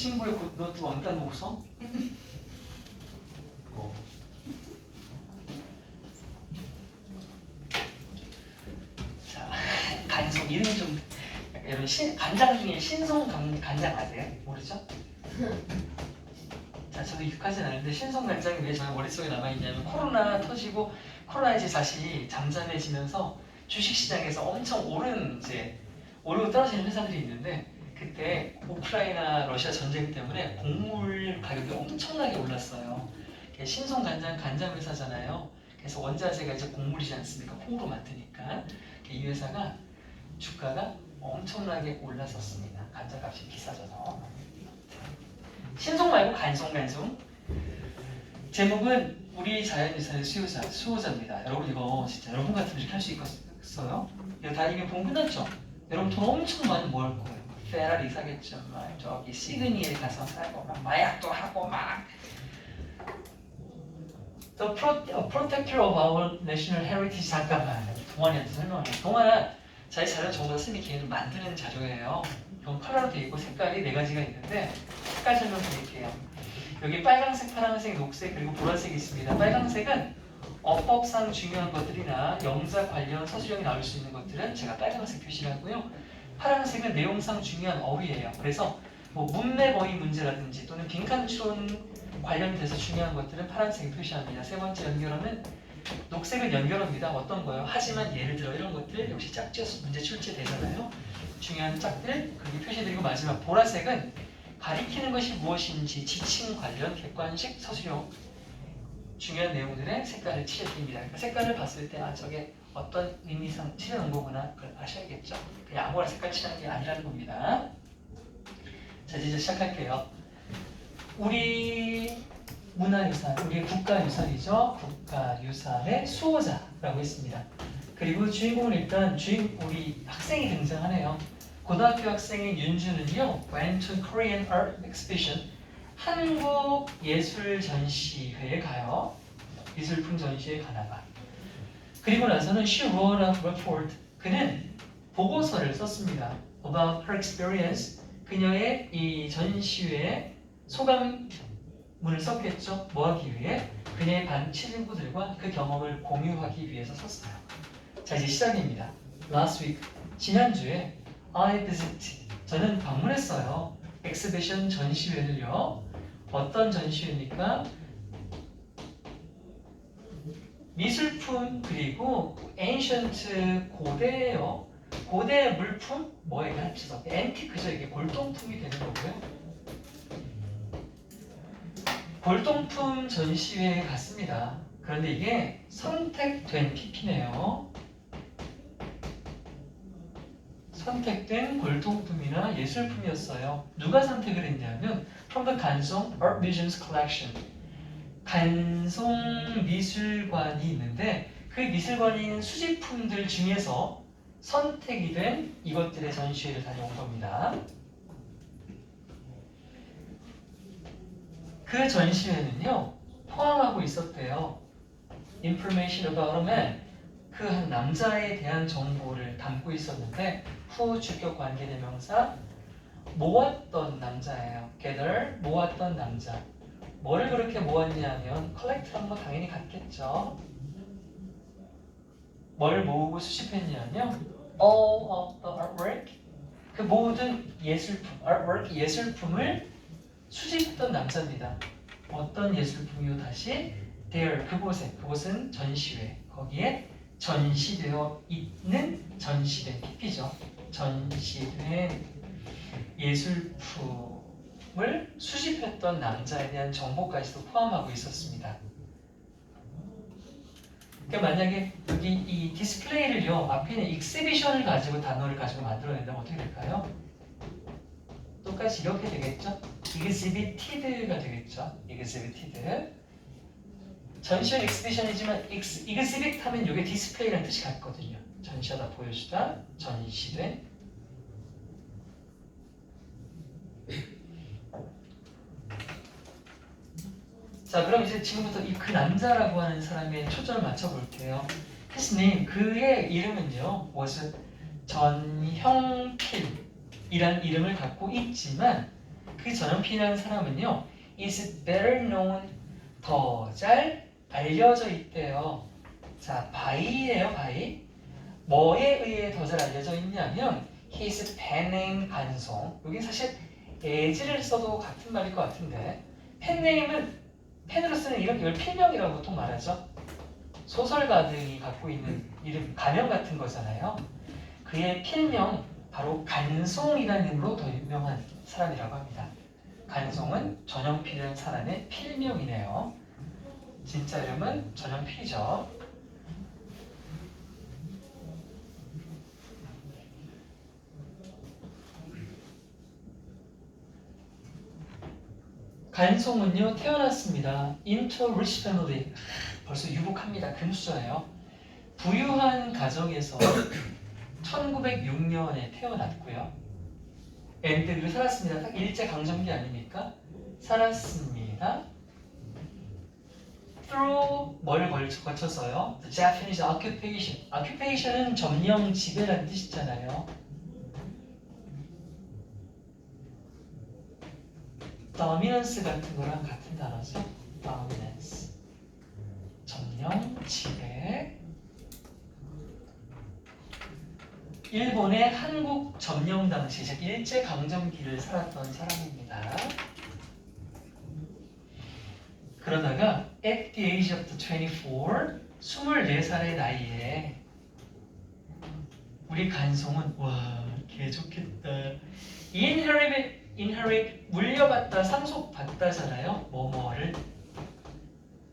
친구의 노트 왕따 목서? 자, 간송 이름이 좀 여러분 간장 중에 신성 간장 아세요? 모르죠? 자, 저도 익숙하진 않은데 신성 간장이 왜 저의 머릿속에 남아있냐면 코로나 터지고 코로나 이제 다시 잠잠해지면서 주식시장에서 엄청 오르고 떨어지는 회사들이 있는데 그때 우크라이나 러시아 전쟁 때문에 곡물 가격이 엄청나게 올랐어요. 신성 간장 회사잖아요. 그래서 원자재가 이제 곡물이지 않습니까? 콩으로 만드니까 이 회사가 주가가 엄청나게 올랐었습니다. 간장값이 비싸져서. 신송 말고 간송. 제목은 우리 자연유산의 수호자입니다. 여러분 이거 진짜 여러분 같으면 이렇게 할 수 있겠어요? 이거 다 이미 본 끝났죠? 여러분 돈 엄청 많이 모을 거예요. 페라리 사겠죠. 막 저기 시드니에 가서 사고 막 마약도 하고 막. The Protector of Our National Heritage. 잠깐만 동환이한테 설명할게요. 동환아 자기 자료 전부 다 쌤이 걔는 만드는 자료예요. 이건 컬러로 되어 있고 색깔이 4가지가 있는데 색깔 설명드릴게요. 여기 빨강색, 파란색, 녹색 그리고 보라색이 있습니다. 빨강색은 어법상 중요한 것들이나 영자 관련 서술형이 나올 수 있는 것들은 제가 빨강색 표시를 하고요. 파란색은 내용상 중요한 어휘예요. 그래서 뭐 문맥 어휘 문제라든지 또는 빈칸 추론 관련돼서 중요한 것들은 파란색에 표시합니다. 세 번째 연결어는 녹색은 연결어입니다. 어떤 거요? 하지만 예를 들어 이런 것들 역시 짝지어서 문제 출제되잖아요. 중요한 짝들 그렇게 표시드리고 마지막 보라색은 가리키는 것이 무엇인지 지칭 관련 객관식 서술형 중요한 내용들의 색깔을 칠해드립니다. 그러니까 색깔을 봤을 때 저게 어떤 의미상 칠해놓은 거구나 그걸 아셔야겠죠. 그냥 아무거나 색깔 칠하는 게 아니라는 겁니다. 자 이제 시작할게요. 우리 문화유산, 우리 국가유산이죠. 국가유산의 수호자라고 했습니다. 그리고 주인공은 일단 우리 학생이 등장하네요. 고등학교 학생인 윤주는요, went to Korean Art Exhibition, 한국 예술 전시회에 가요. 미술품 전시회에 가다가. 그리고 나서는 she wrote a report, 그는 보고서를 썼습니다. about her experience, 그녀의 이 전시회에 소감문을 썼겠죠. 뭐 하기 위해? 그녀의 반 친구들과 그 경험을 공유하기 위해서 썼어요. 자 이제 시작입니다. Last week, 지난주에 I visited, 저는 방문했어요. exhibition 전시회를요. 어떤 전시회입니까? 미술품 그리고 ancient 고대예요. 고대 물품 뭐예요? 합쳐서 앤티크죠. 이게 골동품이 되는 거고요. 골동품 전시회에 갔습니다. 그런데 이게 선택된 PP네요. 선택된 골동품이나 예술품이었어요. 누가 선택을 했냐면 from the 간송 Art Museum's collection. 간송 미술관이 있는데 그 미술관에 있는 수집품들 중에서 선택이 된 이것들의 전시회를 다녀온 겁니다. 그 전시회는요 포함하고 있었대요. Information about a man, 그 한 남자에 대한 정보를 담고 있었는데 후 주격 관계대명사 모았던 남자예요. gather, 모았던 남자. 뭐를 그렇게 모았냐면 collect한 거 당연히 같겠죠. 뭘 모으고 수집했냐면 all of the artwork, 그 모든 예술품, artwork, 예술품을 수집했던 남자입니다. 어떤 예술품이요? 다시 there, 그곳은 전시회, 거기에 전시되어 있는 전시된 PP죠. 전시된 예술품을 수집했던 남자에 대한 정보까지도 포함하고 있었습니다. 그러니까 만약에 여기 이 디스플레이를요 앞에 있는 exhibition을 가지고 단어를 가지고 만들어낸다면 어떻게 될까요? 똑같이 이렇게 되겠죠? exhibited가 되겠죠? exhibited. 전시는 exhibition이지만 exhibit 하면 이게 디스플레이라는 뜻이 같거든요. 전시하다, 보여주다, 전시된. 자, 그럼 이제 지금부터 그 남자라고 하는 사람의 초점을 맞춰볼게요. His name, 그의 이름은요, was 전형필이라는 이름을 갖고 있지만 그 전형필이라는 사람은요, is better known, 더 잘 알려져 있대요. 자, by예요, by. 뭐에 의해 더 잘 알려져 있냐면 his pen name 간송. 여기 사실 as를 써도 같은 말일 것 같은데 pen name은 펜으로 쓰는 이름, 이걸 필명이라고 보통 말하죠. 소설가들이 갖고 있는 이름, 가명 같은 거잖아요. 그의 필명, 바로 간송이라는 이름으로 더 유명한 사람이라고 합니다. 간송은 전형필이라는 사람의 필명이네요. 진짜 이름은 전형필이죠. 간송은요, 태어났습니다. into rich family. 벌써 유복합니다. 금수저예요. 부유한 가정에서 1906년에 태어났고요. 그리고 살았습니다. 딱 일제강점기 아닙니까? 살았습니다. through 뭘 거쳐서요? The Japanese occupation. occupation은 점령, 지배라는 뜻이잖아요. dominance 같은 거랑 같은 단어죠. dominance. 점령, 지배. 일본의 한국 점령 당시, 즉 일제강점기를 살았던 사람입니다. 그러다가 at the age of 24, 24살의 나이에 우리 간송은 와, 개 좋겠다. inherit 물려받다, 상속받다잖아요. 뭐뭐를.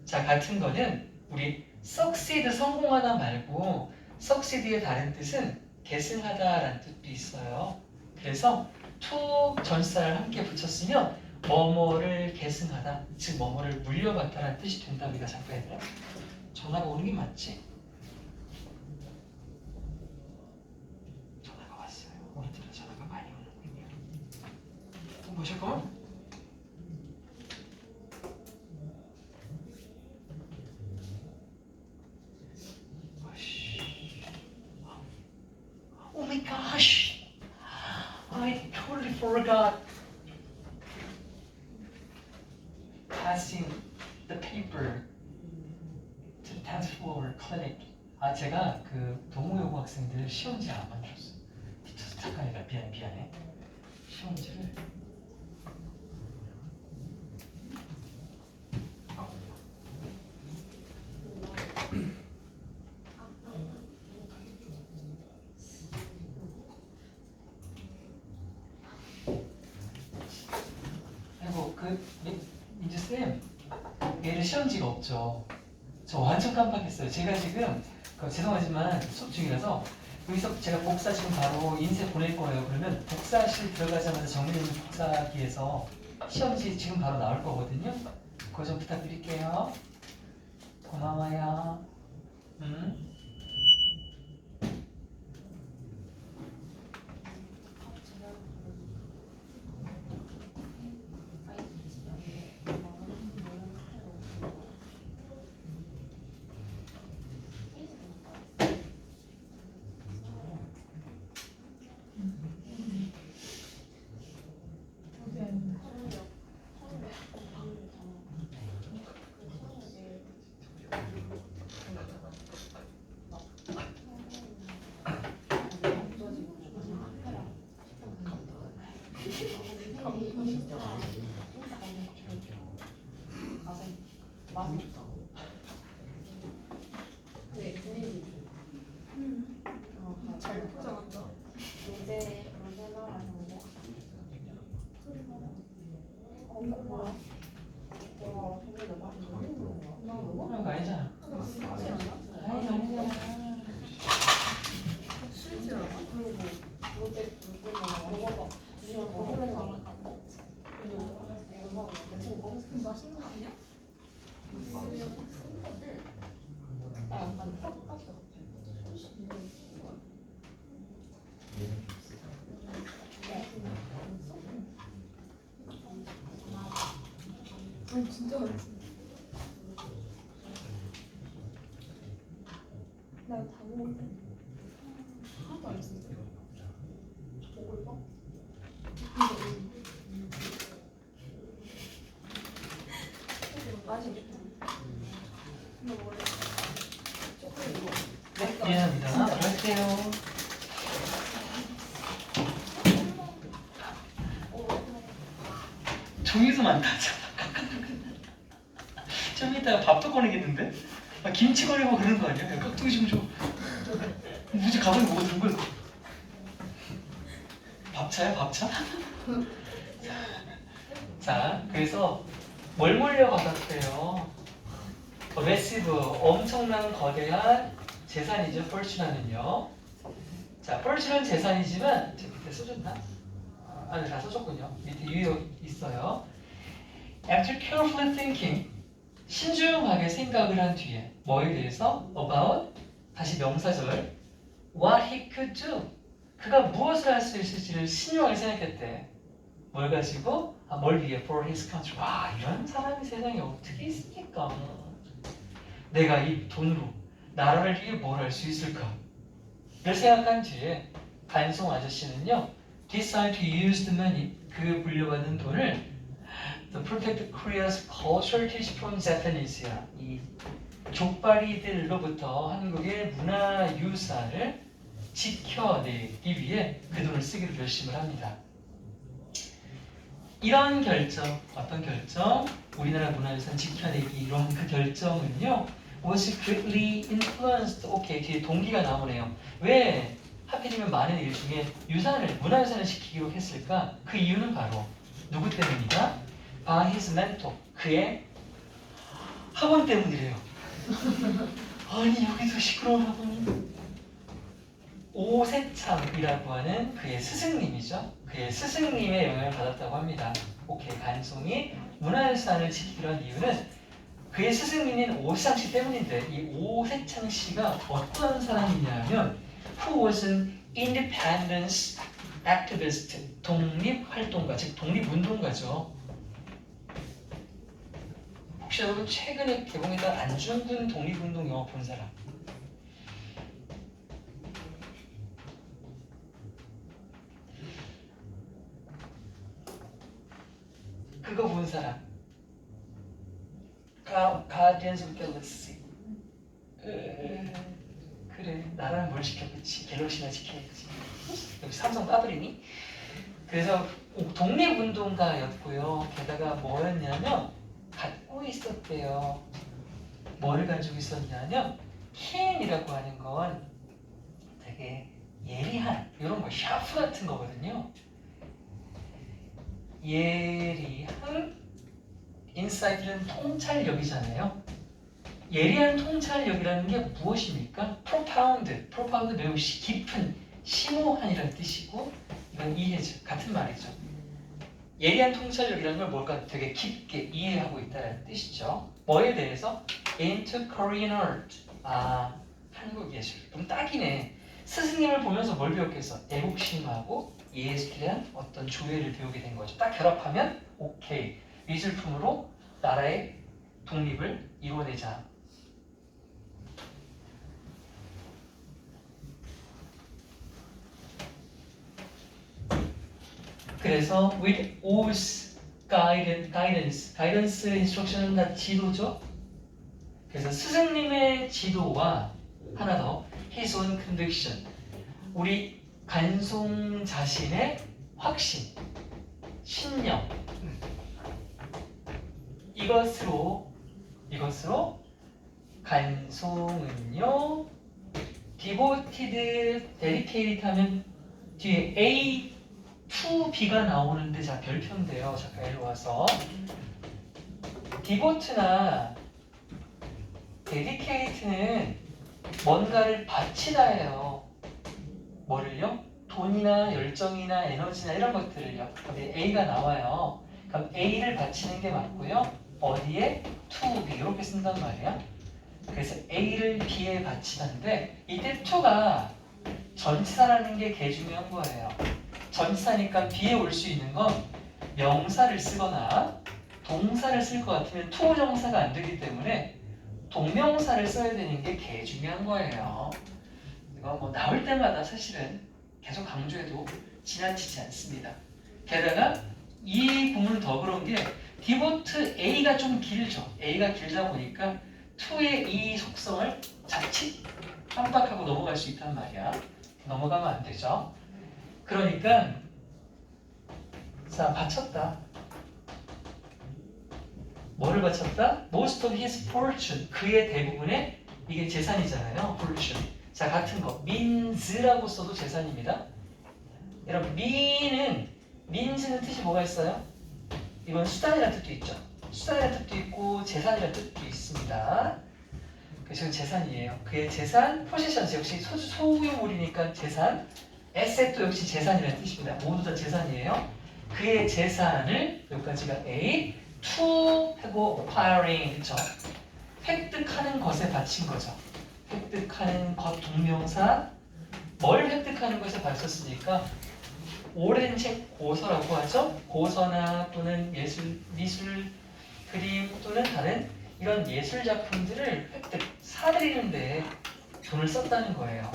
자, 같은 거는 우리 succeed 성공하다 말고 succeed의 다른 뜻은 계승하다라는 뜻도 있어요. 그래서 to 전사를 함께 붙였으면 뭐뭐를 계승하다, 즉 뭐뭐를 물려받다라는 뜻이 된다. 우리가 자꾸 해야 돼요. 전화가 오는 게 맞지? 전화가 왔어요. 오늘따라 전화가 많이 오는군요. 보실까? Oh my gosh! I totally forgot passing the paper to the 10th floor clinic. 아, 제가 그 동호여고 학생들 시험지 안 만들었어요. 미쳐서 잠깐이라 미안해. 시험지를 아이고 민주쌤, 얘를 시험지가 없죠. 저 완전 깜빡했어요. 제가 지금 죄송하지만 수업 중이라서 여기서 제가 복사 지금 바로 인쇄 보낼 거예요. 그러면 복사실 들어가자마자 정리되는 복사기에서 시험지 지금 바로 나올 거거든요. 그거 좀 부탁드릴게요. 고마워요. 잘 포장한다. 그런 거 아니잖아. 싫지 않아? 맛있는 거 아니야? 아니 진짜 맛있어. 나다 먹었는데 하나도 안 했어. 먹을까? 40분. 이거 원래 초콜릿. 네, 미안합니다. 들어갈게요. 종이도 많다. 좀 이따가 밥도 꺼내겠는데? 김치 꺼내고 그러는 거 아니야? 깍두기 좀 줘. 무지 가방에 뭐가 들은 거야? 밥차야, 밥차? 자, 그래서 뭘 물려받았대요? 매시브, 엄청난 거대한 재산이죠, 펄츄나는요. 자, 펄츄나는 재산이지만, 제 밑에 써줬나? 아니, 다 써줬군요. 밑에 유효 있어요. After carefully thinking, 신중하게 생각을 한 뒤에 뭐에 대해서? About, 다시 명사절, what he could do, 그가 무엇을 할 수 있을지를 신중하게 생각했대. 뭘 가지고? 뭘 위해? For his country. 와, 이런 사람이 세상에 어떻게 있습니까? 내가 이 돈으로 나라를 위해 뭘 할 수 있을까? 를 생각한 뒤에 간송 아저씨는요, decide to use the money, 그 물려받은 돈을 to protect Korea's cultural heritage from Japanese야. 이 족발이들로부터 한국의 문화유산을 지켜내기 위해 그 돈을 쓰기로 결심을 합니다. 이런 결정, 어떤 결정? 우리나라 문화유산 지켜내기 이런 그 결정은요, was greatly influenced. 오케이, 뒤에 동기가 나오네요. 왜 하필이면 많은 일 중에 문화유산을 지키기로 했을까? 그 이유는 바로 누구 때문이다? By his mentor, 그의 학원 때문이래요. 아니, 여기도 시끄러운 학원이. 오세참이라고 하는 그의 스승님이죠. 그의 스승님의 영향을 받았다고 합니다. 오케이, 간송이 문화유산을 지키기로 한 이유는 그의 스승님인 오세창 씨 때문인데, 이 오세창 씨가 어떤 사람이냐면 who was an independence activist, 독립활동가, 즉 독립운동가죠. 혹시 여러분 최근에 개봉했던 안중근 독립운동 영화 본 사람? 그거 본 사람? Guardians of the Galaxy. 그래, 나라는 뭘 지켜? 그치, 갤럭시나 지켜야지. 여기 삼성 따돌이니? 그래서 독립운동가였고요. 게다가 뭐였냐면 갖고 있었대요. 뭐를 가지고 있었냐면 캔이라고 하는 건 되게 예리한 이런 거, 샤프 같은 거거든요. 예리한 인사이트는 통찰력이잖아요. 예리한 통찰력이라는 게 무엇입니까? profound 매우 깊은, 심오한이라는 뜻이고, 이건 이해죠. 같은 말이죠. 예리한 통찰력이라는 걸 뭘까? 되게 깊게 이해하고 있다는 뜻이죠. 뭐에 대해서? Into Korean art. 한국 예술. 그럼 딱이네. 스승님을 보면서 뭘 배웠겠어? 애국심하고 예술에 대한 어떤 조예를 배우게 된 거죠. 딱 결합하면 오케이. 미술품으로 나라의 독립을 이루어내자. 그래서 with O's guidance instruction은 다 지도죠. 그래서 스승님의 지도와 하나 더 his own conviction, 우리 간송 자신의 확신, 신념, 이것으로 간송은요 devoted, dedicated 하면 뒤에 A to B가 나오는데, 자 별표인데요. 잠깐 일로 와서 devote나 dedicate는 뭔가를 바치다예요. 뭐를요? 돈이나 열정이나 에너지나 이런 것들을요. 근데 A가 나와요. 그럼 A를 바치는 게 맞고요. 어디에? to B 이렇게 쓴단 말이야. 그래서 A를 B에 바치는데 이때 to가 전치사라는 게 개 중요한 거예요. 전치사니까 B에 올 수 있는 건 명사를 쓰거나 동사를 쓸 것 같으면 to 정사가 안 되기 때문에 동명사를 써야 되는 게 개 중요한 거예요. 이거 뭐 나올 때마다 사실은 계속 강조해도 지나치지 않습니다. 게다가 이 부분은 더 그런 게 디보트 A가 좀 길죠. A가 길다 보니까 to의 이 속성을 자칫 깜빡하고 넘어갈 수 있단 말이야. 넘어가면 안 되죠. 그러니까 자, 바쳤다. 뭐를 바쳤다? Most of his fortune. 그의 대부분의 이게 재산이잖아요. fortune. 자, 같은 거. means라고 써도 재산입니다. 여러분, means는 뜻이 뭐가 있어요? 이건 수단이라는 뜻도 있죠. 수단이라는 뜻도 있고 재산이라는 뜻도 있습니다. 그래서 재산이에요. 그의 재산, possessions 역시 소유물이니까 재산, asset도 역시 재산이라는 뜻입니다. 모두 다 재산이에요. 그의 재산을 여기까지가 A, to 하고 acquiring, 그쵸? 획득하는 것에 바친 거죠. 획득하는 것 동명사, 뭘 획득하는 것에 바쳤으니까 오랜 책 고서라고 하죠. 고서나 또는 미술, 그림 또는 다른 이런 예술 작품들을 획득, 사들이는데 돈을 썼다는 거예요.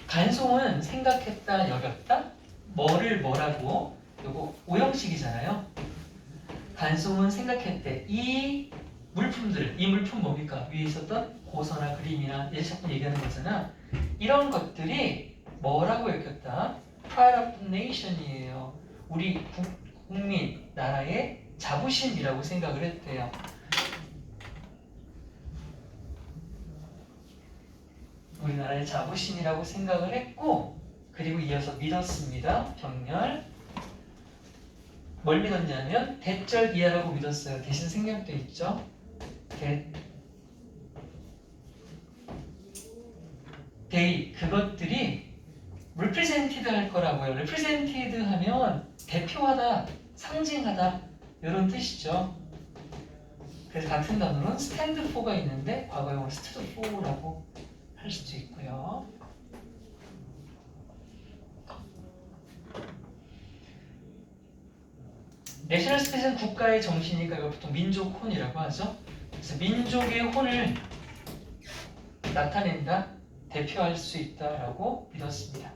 간송은 생각했다, 여겼다, 뭐를 뭐라고, 요거 오형식이잖아요. 간송은 생각했대. 이 물품들, 이 물품 뭡니까? 위에 있었던 고서나 그림이나 예술 작품 얘기하는 거잖아. 이런 것들이 뭐라고 읽혔다? Pride of the nation이에요. 우리 국민, 나라의 자부심이라고 생각을 했대요. 우리나라의 자부심이라고 생각을 했고, 그리고 이어서 믿었습니다. 병렬. 뭘 믿었냐면 대절 이하라고 믿었어요. 대신 생략돼 있죠. 그것들이 represented 할 거라고요. represented 하면 대표하다, 상징하다 이런 뜻이죠. 그래서 같은 단어는 stand for가 있는데 과거용으로 stood for라고 할 수도 있고요. 내셔널 스피릿은 국가의 정신이니까 이걸 보통 민족 혼이라고 하죠. 그래서 민족의 혼을 나타낸다, 대표할 수 있다라고 믿었습니다.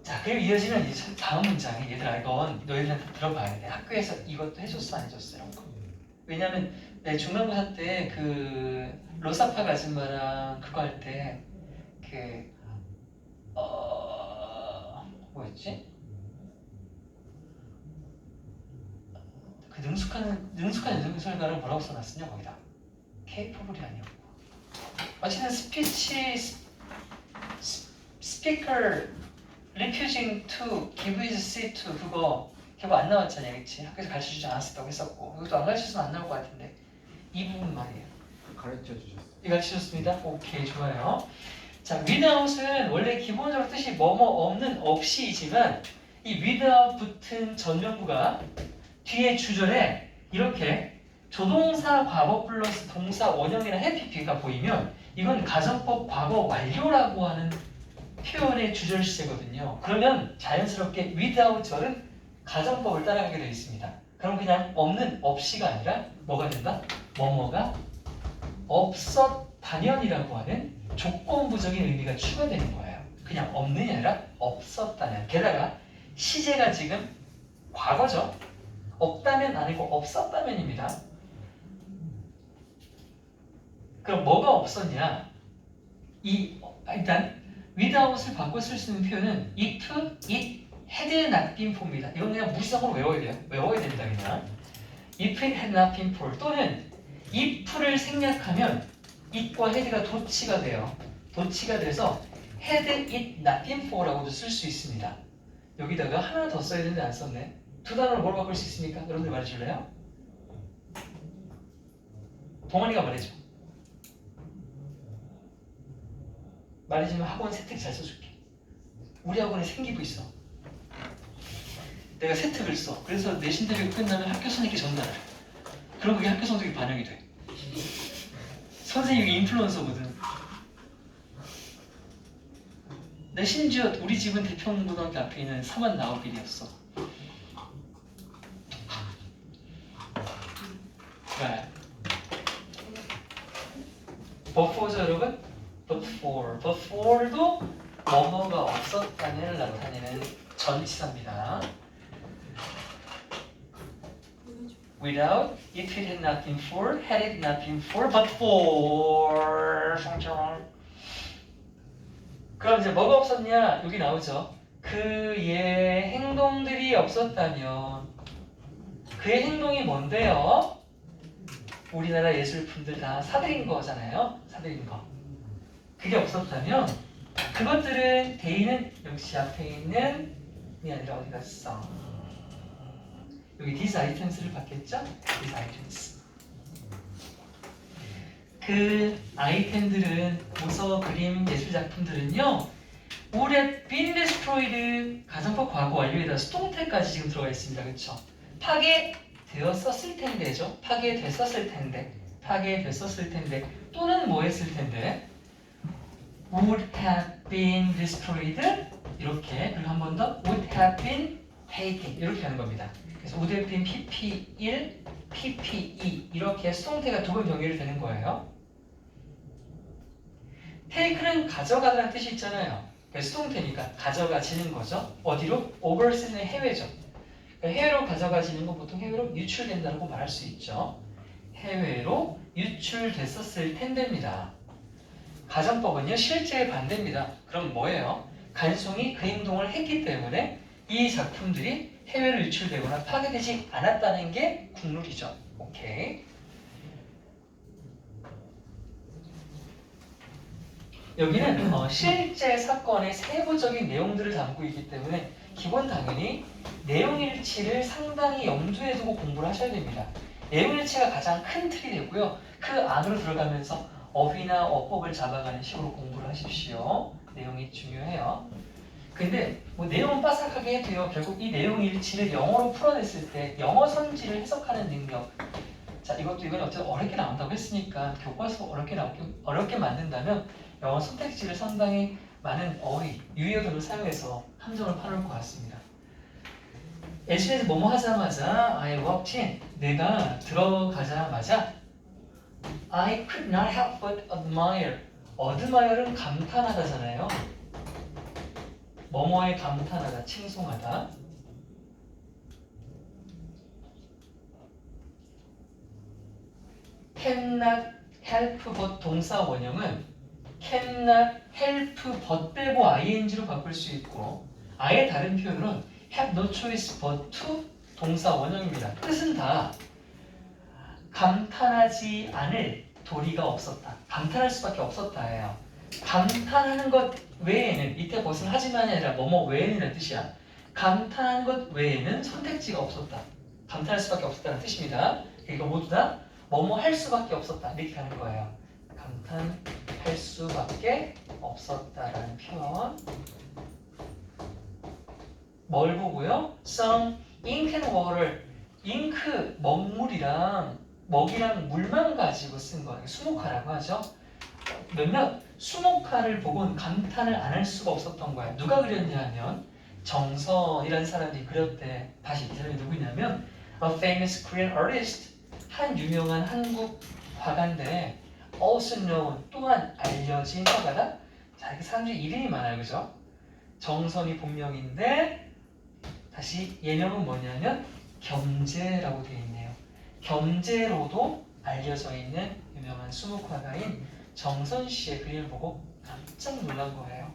자, 그리고 이어지는 이제 다음 문장이, 얘들아 이건 너희들한테 들어봐야 돼. 학교에서 이것도 해줬어 안 해줬어 이런 거. 왜냐면 내 중간고사 때 그 로사파 아줌마랑 그거 할 때 뭐였지? 그 능숙한 연설가를 뭐라고 써놨으냐 거기다. capable이 아니었고. 어쨌든 speaker refusing to give his seat to 그거 결국 안 나왔잖아요, 그렇지? 학교에서 가르쳐주지 않았다고 했었고 이것도 안 가르쳐주면 안 나올 것 같은데 이 부분 말이에요. 가르쳐주셨어요. 가르쳐줬습니다. 오케이, 좋아요. 자, without은 원래 기본적으로 뜻이 뭐뭐 없는 없이이지만 이 without 붙은 전면부가 뒤에 주절에 이렇게 조동사 과거 플러스 동사 원형이나 해피피가 보이면 이건 가정법 과거 완료라고 하는 표현의 주절 시제거든요. 그러면 자연스럽게 without 절은 가정법을 따라가게 되어 있습니다. 그럼 그냥 없는 없이가 아니라 뭐가 된다? 뭐뭐가 없었다면이라고 하는 조건부적인 의미가 추가되는 거예요. 그냥 없는이 아니라 없었다면. 게다가 시제가 지금 과거죠. 없다면 아니고 없었다면입니다. 그럼 뭐가 없었냐? 일단 without을 바꿔 쓸 수 있는 표현은 if, it, had not been for입니다. 이건 그냥 무시성으로 외워야 돼요. 외워야 된다 그냥. if it had not been for 또는 if를 생략하면 it과 had가 도치가 돼요. 도치가 돼서 had it not been for라고도 쓸 수 있습니다. 여기다가 하나 더 써야 되는데 안 썼네. 두 단어를 뭘 바꿀 수 있습니까? 여러분들 말해줄래요? 동원이가 말해줘. 말해주면 학원 세특 잘 써줄게. 우리 학원에 생기부 있어. 내가 세특을 써. 그래서 내신 대비가 끝나면 학교 선생님께 전달을 해. 그럼 그게 학교 성적이 반영이 돼. 선생님이 인플루언서거든. 내 심지어 우리 집은 대평고등학교 앞에 있는 사만 나우빌이었어. 네. but for죠 여러분? but for도 뭐뭐가 없었다는 나타내는 전치사입니다. without, if it had not been for, had it not been for, but for. 그럼 이제 뭐가 없었냐? 여기 나오죠. 그의 행동들이 없었다면 그의 행동이 뭔데요? 우리나라 예술품들 다 사들인 거잖아요. 사들인 거. 그게 없었다면 그것들은 데이는 역시 앞에 있는 이 아니라 어디 갔어? 여기 these items를 받겠죠? these items. 그 아이템들은 도서, 그림, 예술 작품들은요. would have been destroyed 가정법 과거 완료에다 수동태까지 지금 들어가 있습니다. 그렇죠? 파괴되었었을 텐데죠. 파괴됐었을 텐데. 파괴됐었을 텐데. 또는 뭐 했을 텐데. would have been destroyed 이렇게 그리고 한 번 더 would have been taken 이렇게 하는 겁니다. 그래서 would have been PP1, PP2 이렇게 수동태가 두 번 병렬이 되는 거예요. take는 가져가다라는 뜻이 있잖아요. 그래서 수동태니까 가져가지는 거죠. 어디로? overseas는 해외죠. 그러니까 해외로 가져가지는 건 보통 해외로 유출된다고 말할 수 있죠. 해외로 유출됐었을 텐데입니다. 가정법은요 실제의 반대입니다. 그럼 뭐예요? 간송이 그 행동을 했기 때문에 이 작품들이 해외로 유출되거나 파괴되지 않았다는 게 국룰이죠. 오케이. 여기는 실제 사건의 세부적인 내용들을 담고 있기 때문에 기본 당연히 내용일치를 상당히 염두에 두고 공부를 하셔야 됩니다. 내용일치가 가장 큰 틀이 되고요. 그 안으로 들어가면서 어휘나 어법을 잡아가는 식으로 공부를 하십시오. 내용이 중요해요. 근데 뭐 내용은 빠삭하게 해도요. 결국 이 내용일치를 영어로 풀어냈을 때 영어 선지를 해석하는 능력. 자, 이건 어쨌든 어렵게 나온다고 했으니까 교과서 어렵게 만든다면 영어 선택지를 상당히 많은 어휘, 유의어 등을 사용해서 함정을 파놓을 것 같습니다. 애쉬에서 뭐뭐 하자마자 I walked in. 내가 들어가자마자 I could not help but admire. admire은 감탄하다잖아요. 뭐뭐에 감탄하다, 칭송하다. cannot help but 동사 원형은 cannot help but 빼고 ing로 바꿀 수 있고 아예 다른 표현으로는 have no choice but to 동사 원형입니다. 뜻은 다 감탄하지 않을 도리가 없었다. 감탄할 수밖에 없었다예요. 감탄하는 것 외에는 이때 벗은 하지만이 아니라 뭐뭐 외에는 뜻이야. 감탄하는 것 외에는 선택지가 없었다. 감탄할 수밖에 없었다는 뜻입니다. 이거 모두 다 뭐뭐 할 수밖에 없었다. 이렇게 하는 거예요. 감탄할 수밖에 없었다라는 표현. 뭘 보고요? Some ink and water. 잉크, 먹이랑 물만 가지고 쓴 거예요. 수목화라고 하죠. 몇몇 수목화를 보고는 감탄을 안 할 수가 없었던 거예요. 누가 그렸냐 하면 정선이라는 사람이 그렸대. 다시 이 사람이 누구냐면 A famous Korean artist. 한 유명한 한국 화가인데 also known 또한 알려진 화가다. 자, 이렇게 사람들이 이름이 많아요. 그죠? 정선이 본명인데 다시 예명은 뭐냐면 겸재라고 되어 있네요. 겸재로도 알려져 있는 유명한 수목화가인 정선 씨의 그림을 보고 깜짝 놀란 거예요.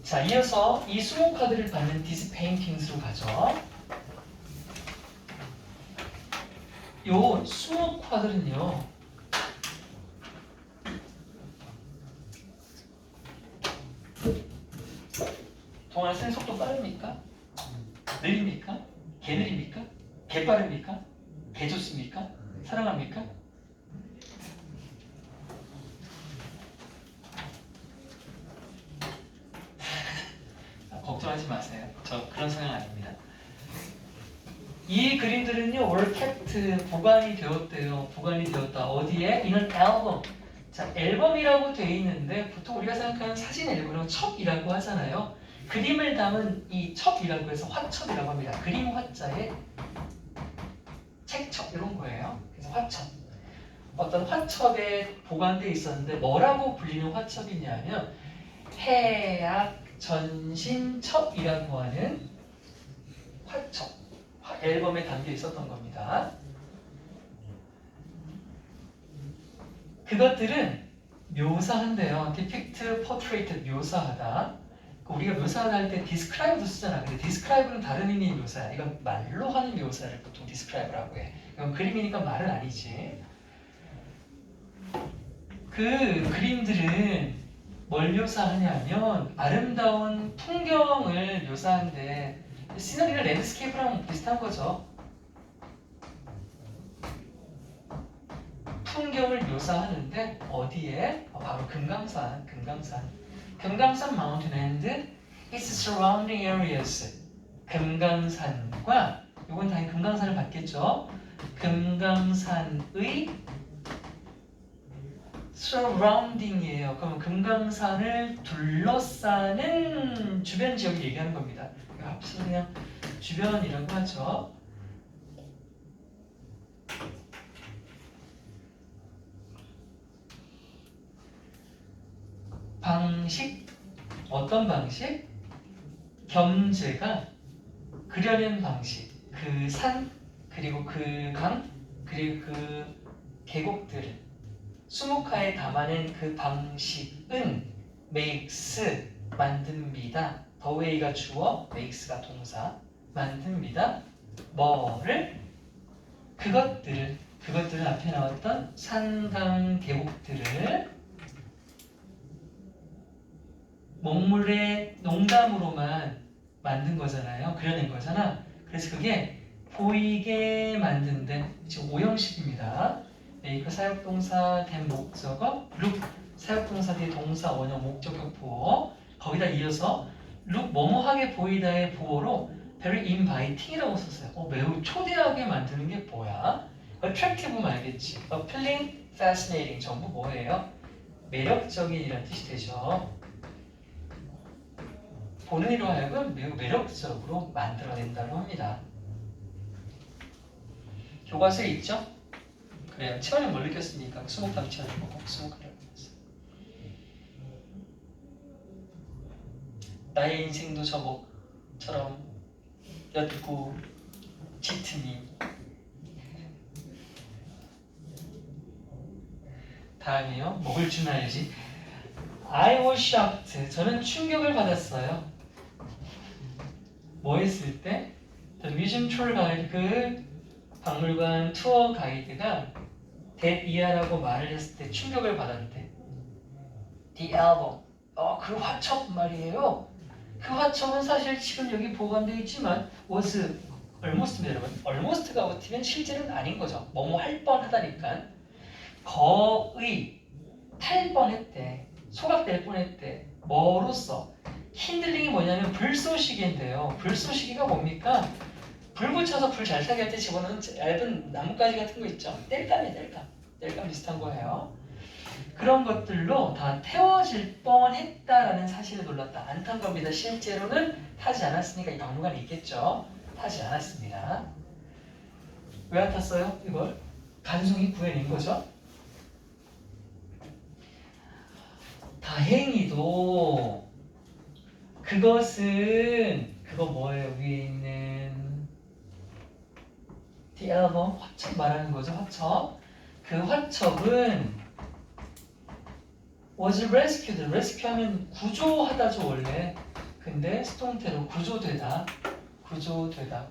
자, 이어서 이 수목화들을 받는 these paintings로 가죠. 요 수목화들은요. 동안 쓰는 속도 빠릅니까? 느립니까? 개느립니까? 개빠릅니까? 개좋습니까? 사랑합니까? 걱정하지 마세요. 저 그런 성향 아닙니다. 이 그림들은요, were kept, 보관이 되었대요. 보관이 되었다. 어디에? in an album. 자, 앨범이라고 되어 있는데 보통 우리가 생각하는 사진 앨범은 첩이라고 하잖아요. 그림을 담은 이 첩이라고 해서 화첩이라고 합니다. 그림 화자에 책첩 이런 거예요. 그래서 화첩. 어떤 화첩에 보관되어 있었는데 뭐라고 불리는 화첩이냐면 해약 전신첩이라고 하는 화첩. 앨범에 담겨 있었던 겁니다. 그것들은 묘사한대요. depict, portrait, 묘사하다. 우리가 묘사하다 할 때 describe도 쓰잖아. 근데 describe는 다른 의미의 묘사야. 이건 말로 하는 묘사를 보통 describe라고 해. 이건 그림이니까 말은 아니지. 그 그림들은 뭘 묘사하냐면 아름다운 풍경을 묘사하는데 시너리가 랜드스케이프랑 비슷한 거죠. 풍경을 묘사하는데 어디에? 바로 금강산. 금강산 mountain and its surrounding areas. 금강산과 이건 당연히 금강산을 받겠죠. 금강산의 surrounding이에요. 그러면 금강산을 둘러싸는 주변 지역을 얘기하는 겁니다. 합쳐서 그냥 주변이라고 하죠. 방식, 어떤 방식? 겸재가 그려낸 방식. 그 산, 그리고 그 강, 그리고 그 계곡들을 수묵화에 담아낸 그 방식은 makes, 만듭니다. the way가 주어, makes가 동사, 만듭니다. 뭐를? 그것들을 앞에 나왔던 산, 강, 계곡들을 먹물의 농담으로만 만든 거잖아요. 그려낸 거잖아. 그래서 그게 보이게 만든데 지금 오형식입니다. 메이크 사역동사 된 목적어, 룩 사역동사 뒤에 동사 원형 목적격 보어 거기다 이어서 룩 뭐뭐하게 보이다의 보어로 very inviting이라고 썼어요. 매우 초대하게 만드는 게 뭐야? attractive면 알겠지. appealing, fascinating 전부 뭐예요? 매력적인이라는 뜻이 되죠. 보는 이로 하여금 매우 매력적으로 만들어낸다고 합니다. 교과서에 있죠? 그래요. 채원이 뭘 느꼈습니까? 수목담 채원이 보고 수목하라고 했어요. 나의 인생도 저목처럼 옅고 짙으니. 다음이요. 목을 주나야지. I was shocked. 저는 충격을 받았어요. 뭐 했을 때? The museum tour guide, 그 박물관 투어 가이드가 that year라고 말을 했을 때 충격을 받았대. The album. 그 화첩 말이에요. 그 화첩은 사실 지금 여기 보관되어 있지만 was almost입니다, 여러분. almost가 어떻게 실제로는 아닌 거죠. 뭐뭐 할 뻔하다니까. 거의 탈 뻔했대. 소각될 뻔했대. 뭐로써? 힌들링이 뭐냐면 불쏘시개인데요. 불쏘시개가 뭡니까? 불 붙여서 불 잘 타게 할 때 집어넣는 얇은 나뭇가지 같은 거 있죠. 땔감이에요, 땔감. 땔감 비슷한 거예요. 그런 것들로 다 태워질 뻔했다라는 사실을 놀랐다. 안 탄 겁니다. 실제로는 타지 않았으니까 이 박물관에 있겠죠. 타지 않았습니다. 왜 안 탔어요? 이걸? 간송이 구해낸 거죠. 다행히도 그것은 그거 뭐예요? 위에 있는 The album 화첩 말하는 거죠. 화첩. 그 화첩은 was rescued. rescue하면 구조하다죠 원래. 근데 수동태로 구조되다.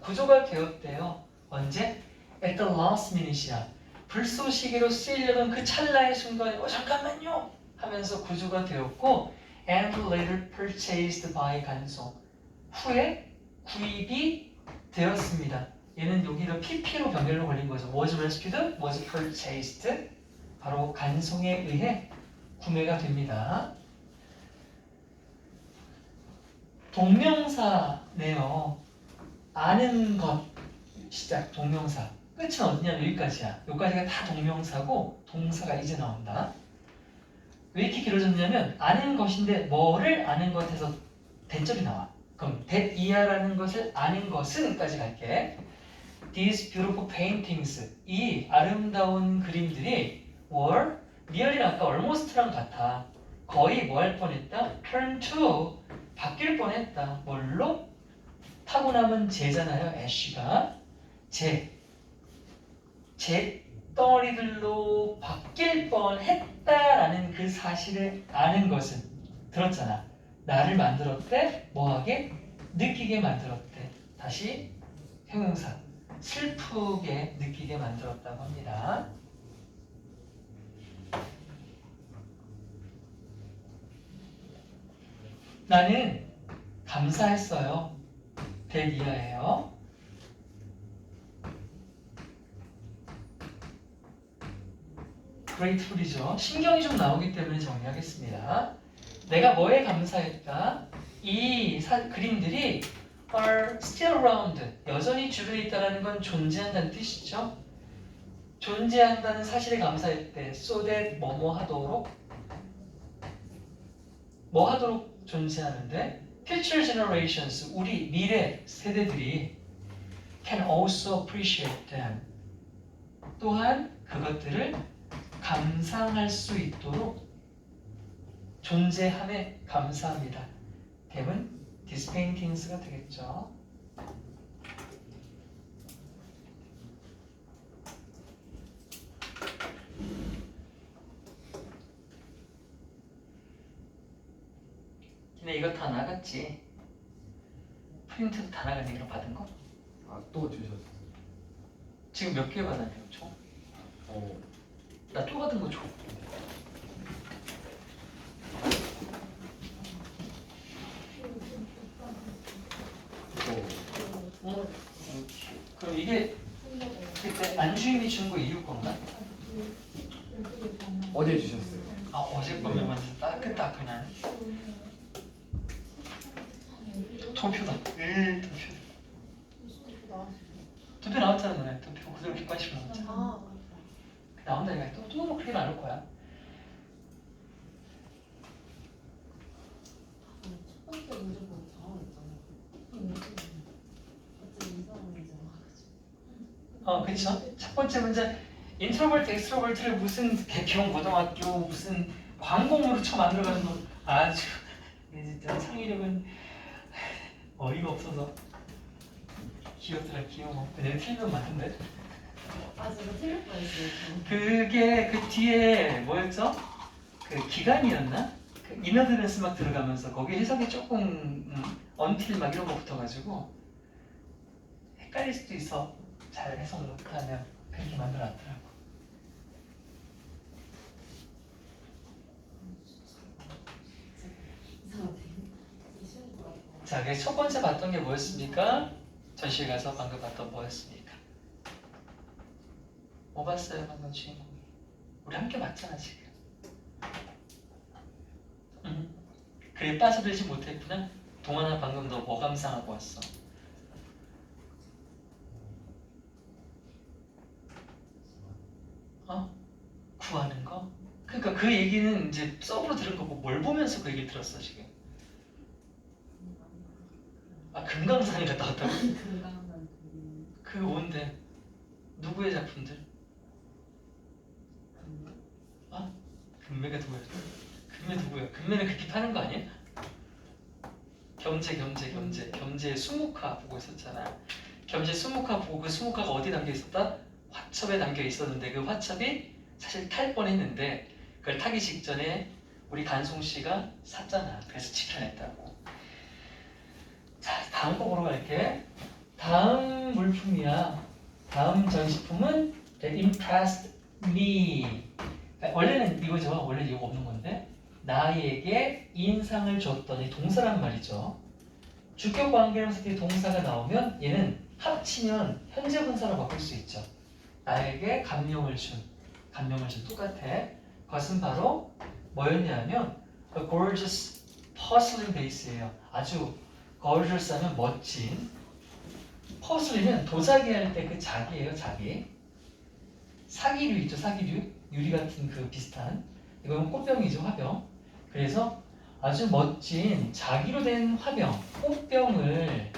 구조가 되었대요. 언제? At the last minute이야. 불쏘시개로 쓰이려던 그 찰나의 순간에 잠깐만요 하면서 구조가 되었고 and later purchased by 간송. 후에 구입이 되었습니다. 얘는 여기로 PP로 병렬로 걸린 거죠. was rescued, was purchased. 바로 간송에 의해 구매가 됩니다. 동명사네요. 아는 것 시작 동명사. 끝은 어디냐면 여기까지야. 여기까지가 다 동명사고 동사가 이제 나온다. 왜 이렇게 길어졌냐면 아는 것인데 뭐를 아는 것에서 대절이 나와. 그럼 that year라는 것을 아는 것은까지 갈게. These beautiful paintings, 이 아름다운 그림들이 were nearly 아까 almost랑 같아. 거의 뭐 할 뻔했다? turn to 바뀔 뻔했다. 뭘로? 타고남은 재잖아요. 애쉬가 잿더리들로 바뀔 뻔했다라는 그 사실을 아는 것은 들었잖아. 나를 만들었대, 뭐하게? 느끼게 만들었대. 다시 형용사, 슬프게 느끼게 만들었다고 합니다. 나는 감사했어요. 대이하예요. grateful이죠. 신경이 좀 나오기 때문에 정리하겠습니다. 내가 뭐에 감사했다? 이 그림들이 are still around. 여전히 주변에 있다는 건 존재한다는 뜻이죠. 존재한다는 사실에 감사했대. so that 뭐뭐 하도록 뭐 하도록 존재하는데 future generations, 우리 미래 세대들이 can also appreciate them. 또한 그것들을 감상할 수 있도록 존재함에 감사합니다. them은 these paintings가 되겠죠. 근데 이거 다 나갔지? 프린트도 다 나갔네. 이거 받은 거? 아, 또 주셨어요. 지금 몇 개 받았냐고 총? 나 또 받은 거 줘. 그럼 이게 그때 안주임이 준 거 이유 건가? 어제 주셨어요. 아 어제 거면 완전 따끈따끈한 도표다. 도표. 도표 나왔잖아 너네. 도표 그대로 객관식으로 나왔잖아. 아, 나온다니까. 또 그렇게 나올 거야. 첫 번째 문제보다 당황했잖아. 어째 이상한 문제 와가지고. 그쵸. 첫 번째 문제 인트로버트, 엑스트로버트를 무슨 개평 고등학교 무슨 광공으로 만들어가는 거 아주 진짜 창의력은 어이가 없어서 귀엽더라 귀여워. 내가 틀리면 맞는데. 아, 진짜 틀릴 뻔했어요. 그게 그 뒤에 뭐였죠? 그 기간이었나? 그 이너드랜스 막 들어가면서 거기 해석이 조금 언틸 막 이런 거 붙어가지고 헷갈릴 수도 있어. 잘 해석 못하면 그렇게 만들어놨더라고. 이상하대. 쉬운 거 같아. 자, 그래서 첫 번째 봤던 게 뭐였습니까? 전시회 가서 방금 봤던 뭐였습니까? 뭐 봤어요 방금 주인공이? 우리 함께 봤잖아 지금. 그래 빠져들지 못했구나. 동원아 방금 너 뭐 감상하고 왔어? 구하는 거? 그러니까 그 얘기는 이제 서브로 들은 거고 뭘 보면서 그 얘기를 들었어 지금? 금강산이 갔다 왔다고? 금강산 그 뭔데? 누구의 작품들? 금매가 누구야? 금매 누구야? 금매는 그렇게 파는 거 아니야? 겸재 수묵화 보고 있었잖아. 겸재 수묵화 보고 그 수묵화가 어디 담겨 있었다? 화첩에 담겨 있었는데 그 화첩이 사실 탈 뻔했는데 그걸 타기 직전에 우리 간송 씨가 샀잖아. 그래서 지켜냈다고. 자, 다음 거 보러 갈게. 다음 물품이야. 다음 전시품은 That impressed me. 원래는 이거죠. 원래 이거 없는 건데 나에게 인상을 줬더니 동사란 말이죠. 주격 관계로서 뒤에 동사가 나오면 얘는 합치면 현재 분사로 바꿀 수 있죠. 나에게 감명을 준 똑같아. 그것은 바로 뭐였냐면 a gorgeous porcelain vase예요. 아주 gorgeous 하면 멋진. porcelain은 도자기 할 때 그 자기예요. 자기. 사기류 있죠. 사기류. 유리 같은 그 비슷한. 이건 꽃병이죠. 화병. 그래서 아주 멋진 자기로 된 화병, 꽃병을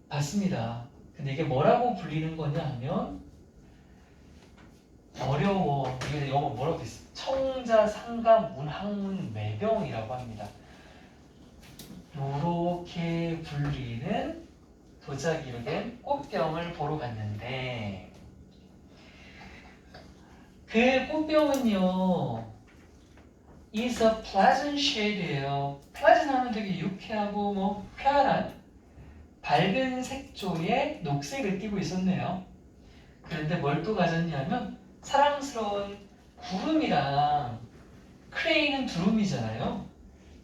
봤습니다. 근데 이게 뭐라고 불리는 거냐 하면 어려워. 이게 영어 뭐라고 돼 있어? 청자, 상감, 문학문, 매병이라고 합니다. 요렇게 불리는 도자기로 된 꽃 꽃병을 보러 갔는데 그 꽃병은요 is a pleasant shade예요. pleasant 하면 되게 유쾌하고 뭐 쾌활한 밝은 색조의 녹색을 띠고 있었네요. 그런데 뭘 또 가졌냐면 사랑스러운 구름이랑 크레인은 두루미잖아요.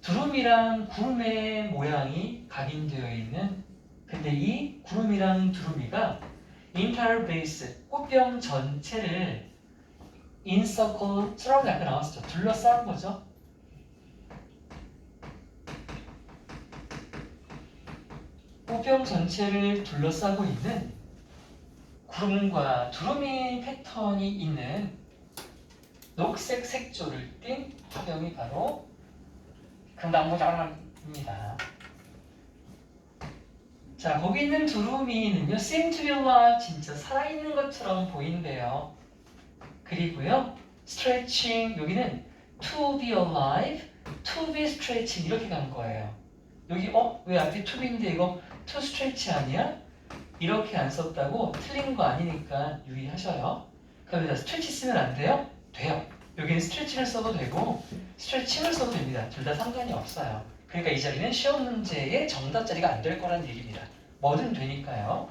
두루미랑 구름의 모양이 각인되어 있는 근데 이 구름이랑 두루미가 entire base 꽃병 전체를 encircle처럼 약간 나왔었죠. 둘러싼 거죠. 꽃병 전체를 둘러싸고 있는 구름과 두루미 패턴이 있는 녹색 색조를 띤 화병이 바로 금강모장입니다. 자, 거기 있는 두루미는요, seem to be alive, 진짜 살아있는 것처럼 보인대요. 그리고요, stretching, 여기는 to be alive, to be stretching 이렇게 간 거예요. 여기 왜 앞에 to be인데 이거 to stretch 아니야? 이렇게 안 썼다고 틀린 거 아니니까 유의하셔요. 그럼 stretch 쓰면 안 돼요? 돼요. 여기는 stretch를 써도 되고 stretching을 써도 됩니다. 둘 다 상관이 없어요. 그러니까 이 자리는 시험 문제의 정답 자리가 안 될 거란 얘기입니다. 뭐든 되니까요.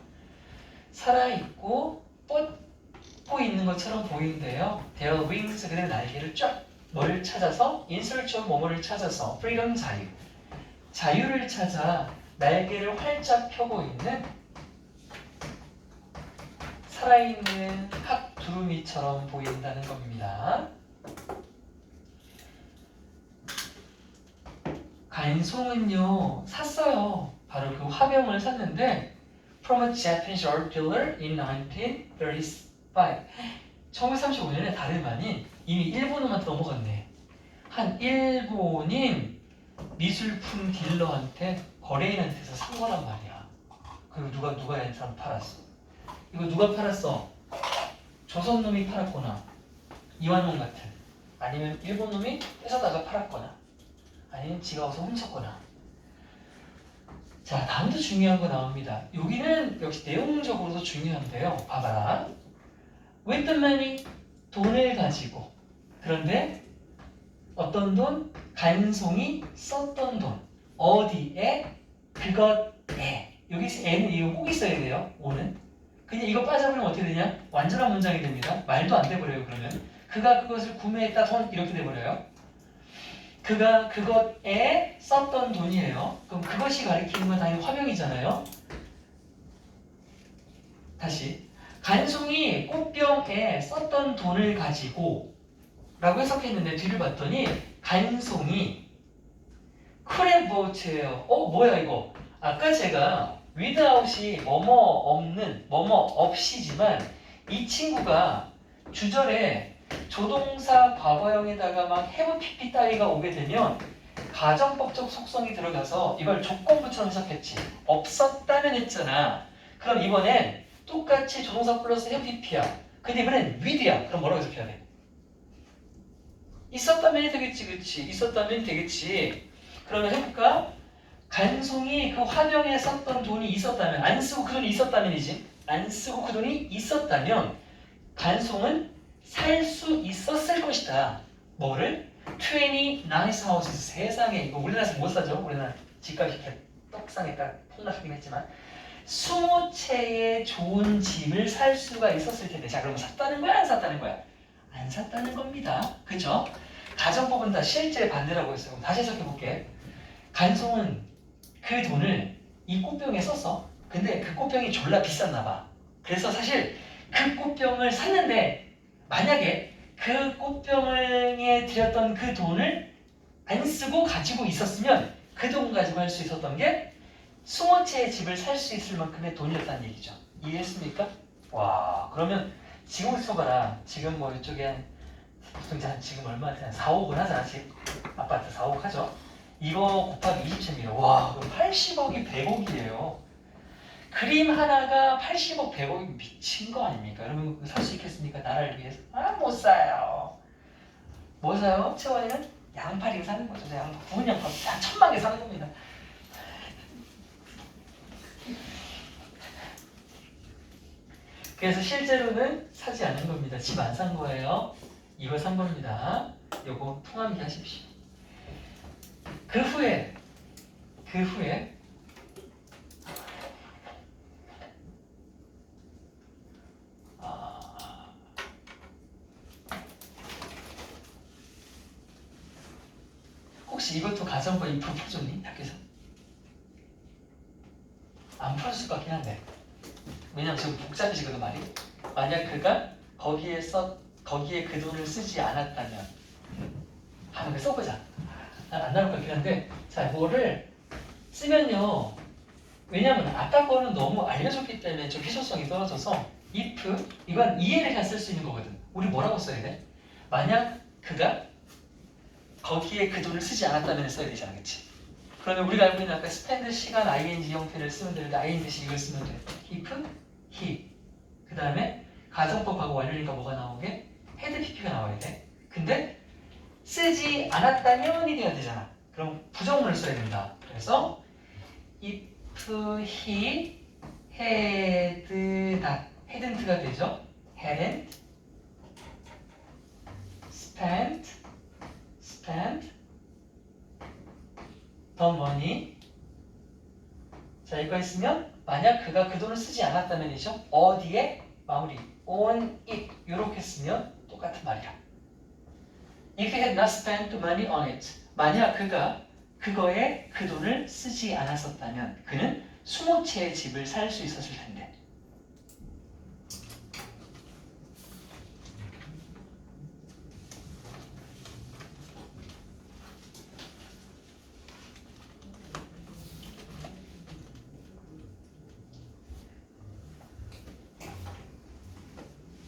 살아있고 뻗고 있는 것처럼 보이는데요. Their wings, 그들의 날개를 쫙 뭐를 찾아서 in search of 뭐뭐를 찾아서 freedom, 자유. 자유를 찾아 날개를 활짝 펴고 있는 살아있는 핫두루미처럼 보인다는 겁니다. 간송은요 샀어요. 바로 그 화병을 샀는데 from a Japanese art dealer in 1935. 1935년에 다름 아닌 이미 일본어한테 넘어갔네. 한 일본인 미술품 딜러한테 거래인한테서 산 거란 말이야. 그리고 누가 얘한테 팔았어. 이거 누가 팔았어? 조선 놈이 팔았거나 이완용 같은 아니면 일본 놈이 뺏어다가 팔았거나 아니면 지가 와서 훔쳤거나. 자, 다음도 중요한 거 나옵니다. 여기는 역시 내용적으로도 중요한데요. 봐봐라. With the money, 돈을 가지고. 그런데 어떤 돈? 간송이 썼던 돈. 어디에? 그것에. 여기 에는 이거 꼭 있어야 돼요. 오는. 그냥 이거 빠져버리면 어떻게 되냐? 완전한 문장이 됩니다. 말도 안 돼버려요. 그러면 그가 그것을 구매했다 돈 이렇게 돼버려요. 그가 그것에 썼던 돈이에요. 그럼 그것이 가리키는 건 당연히 화병이잖아요. 다시 간송이 꽃병에 썼던 돈을 가지고 라고 해석했는데 뒤를 봤더니 간송이 크랩보트예요. 뭐야 이거? 아까 제가 without이 뭐뭐 없는 뭐뭐 없이지만 이 친구가 주절에 조동사 과거형에다가 막 have pp 따위가 오게 되면 가정법적 속성이 들어가서 이걸 조건부처럼 해석했지. 없었다면 했잖아. 그럼 이번엔 똑같이 조동사 플러스 have pp야. 근데 이번엔 with야. 그럼 뭐라고 해석해야 돼? 있었다면 되겠지, 그렇지? 있었다면 되겠지. 그러면 해볼까? 간송이 그 화병에 썼던 돈이 있었다면, 안 쓰고 그 돈이 있었다면이지. 안 쓰고 그 돈이 있었다면 간송은 살 수 있었을 것이다. 뭐를? 29 houses. 세상에 이거 우리나라에서 못 사죠. 우리나라 집값이 떡상했다 폭락하긴 했지만 20채의 좋은 집을 살 수가 있었을 텐데. 자, 그럼 샀다는 거야? 안 샀다는 거야? 안 샀다는 겁니다. 그죠? 가정법은 다 실제 반대라고 했어요. 그럼 다시 해석해볼게. 간송은 그 돈을 이 꽃병에 썼어. 근데 그 꽃병이 졸라 비쌌나 봐. 그래서 사실 그 꽃병을 샀는데 만약에 그 꽃병에 들였던 그 돈을 안 쓰고 가지고 있었으면 그 돈 가지고 할 수 있었던 게 20채의 집을 살 수 있을 만큼의 돈이었다는 얘기죠. 이해했습니까? 와, 그러면 지금부터 봐라. 지금 뭐 이쪽에 한 보통 이제 지금 얼마한테 한 4, 5억 하잖아. 집 아파트 4, 5억 하죠. 이거 곱하기 20채입니다. 와, 그럼 80억이 100억이에요. 그림 하나가 80억, 100억이 미친 거 아닙니까? 여러분 살 수 있겠습니까? 나라를 위해서? 못 사요. 뭐 사요? 채원이는 양파리 사는 거죠. 양파, 구운 양파 한 1000만 개 사는 겁니다. 그래서 실제로는 사지 않은 겁니다. 집 안 산 거예요. 이거 산 겁니다. 요거 통함기 하십시오. 그 후에 혹시 이것도 가정법 2% 풀어줬니? 밖에서? 안 풀어줬을 것 같긴 한데 왜냐면 지금 복잡해지거든 말이. 만약 그가 거기에 그 돈을 쓰지 않았다면 한번 써보자. 난 안 나올 것 같긴 한데 자 뭐를 쓰면요. 왜냐면 아까 거는 너무 알려줬기 때문에 좀 해소성이 떨어져서 if 이건 이해를 해야 쓸 수 있는 거거든. 우리 뭐라고 써야 돼? 만약 그가 거기에 그 돈을 쓰지 않았다면 써야 되잖아, 그치? 그러면 우리가 알고 있는 아까 spend 시간 ing 형태를 쓰면 되는데 ing 대신 이걸 쓰면 돼. if, he. 그 다음에 가정법하고 완료니까 뭐가 나오게? had pp가 나와야 돼. 근데 쓰지 않았다면이 돼야 되잖아. 그럼 부정문을 써야 된다. 그래서 if he had not, hadn't가 되죠. hadn't spent the money. 자, 이거 있으면 만약 그가 그 돈을 쓰지 않았다면이죠. 어디에? 마무리. on it. 이렇게 쓰면 똑같은 말이야. If he had not spent the money on it. 만약 그가 그거에 그 돈을 쓰지 않았었다면 그는 20채의 집을 살 수 있었을 텐데.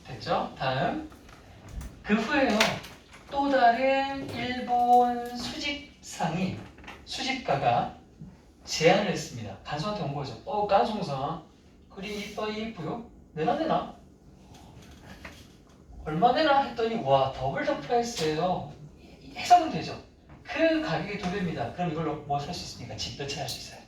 됐죠? 다음. 그 후에요. 또 다른 일본 수집가가 제안을 했습니다. 간송한테 온 거죠. 간송상 그리 이뻐요? 내나? 얼마 내나 했더니 와 더블 더 프라이스예요. 해석은 되죠. 그 가격이 2배입니다. 그럼 이걸로 뭐 살 수 있습니까? 집 몇 채 할 수 있어요?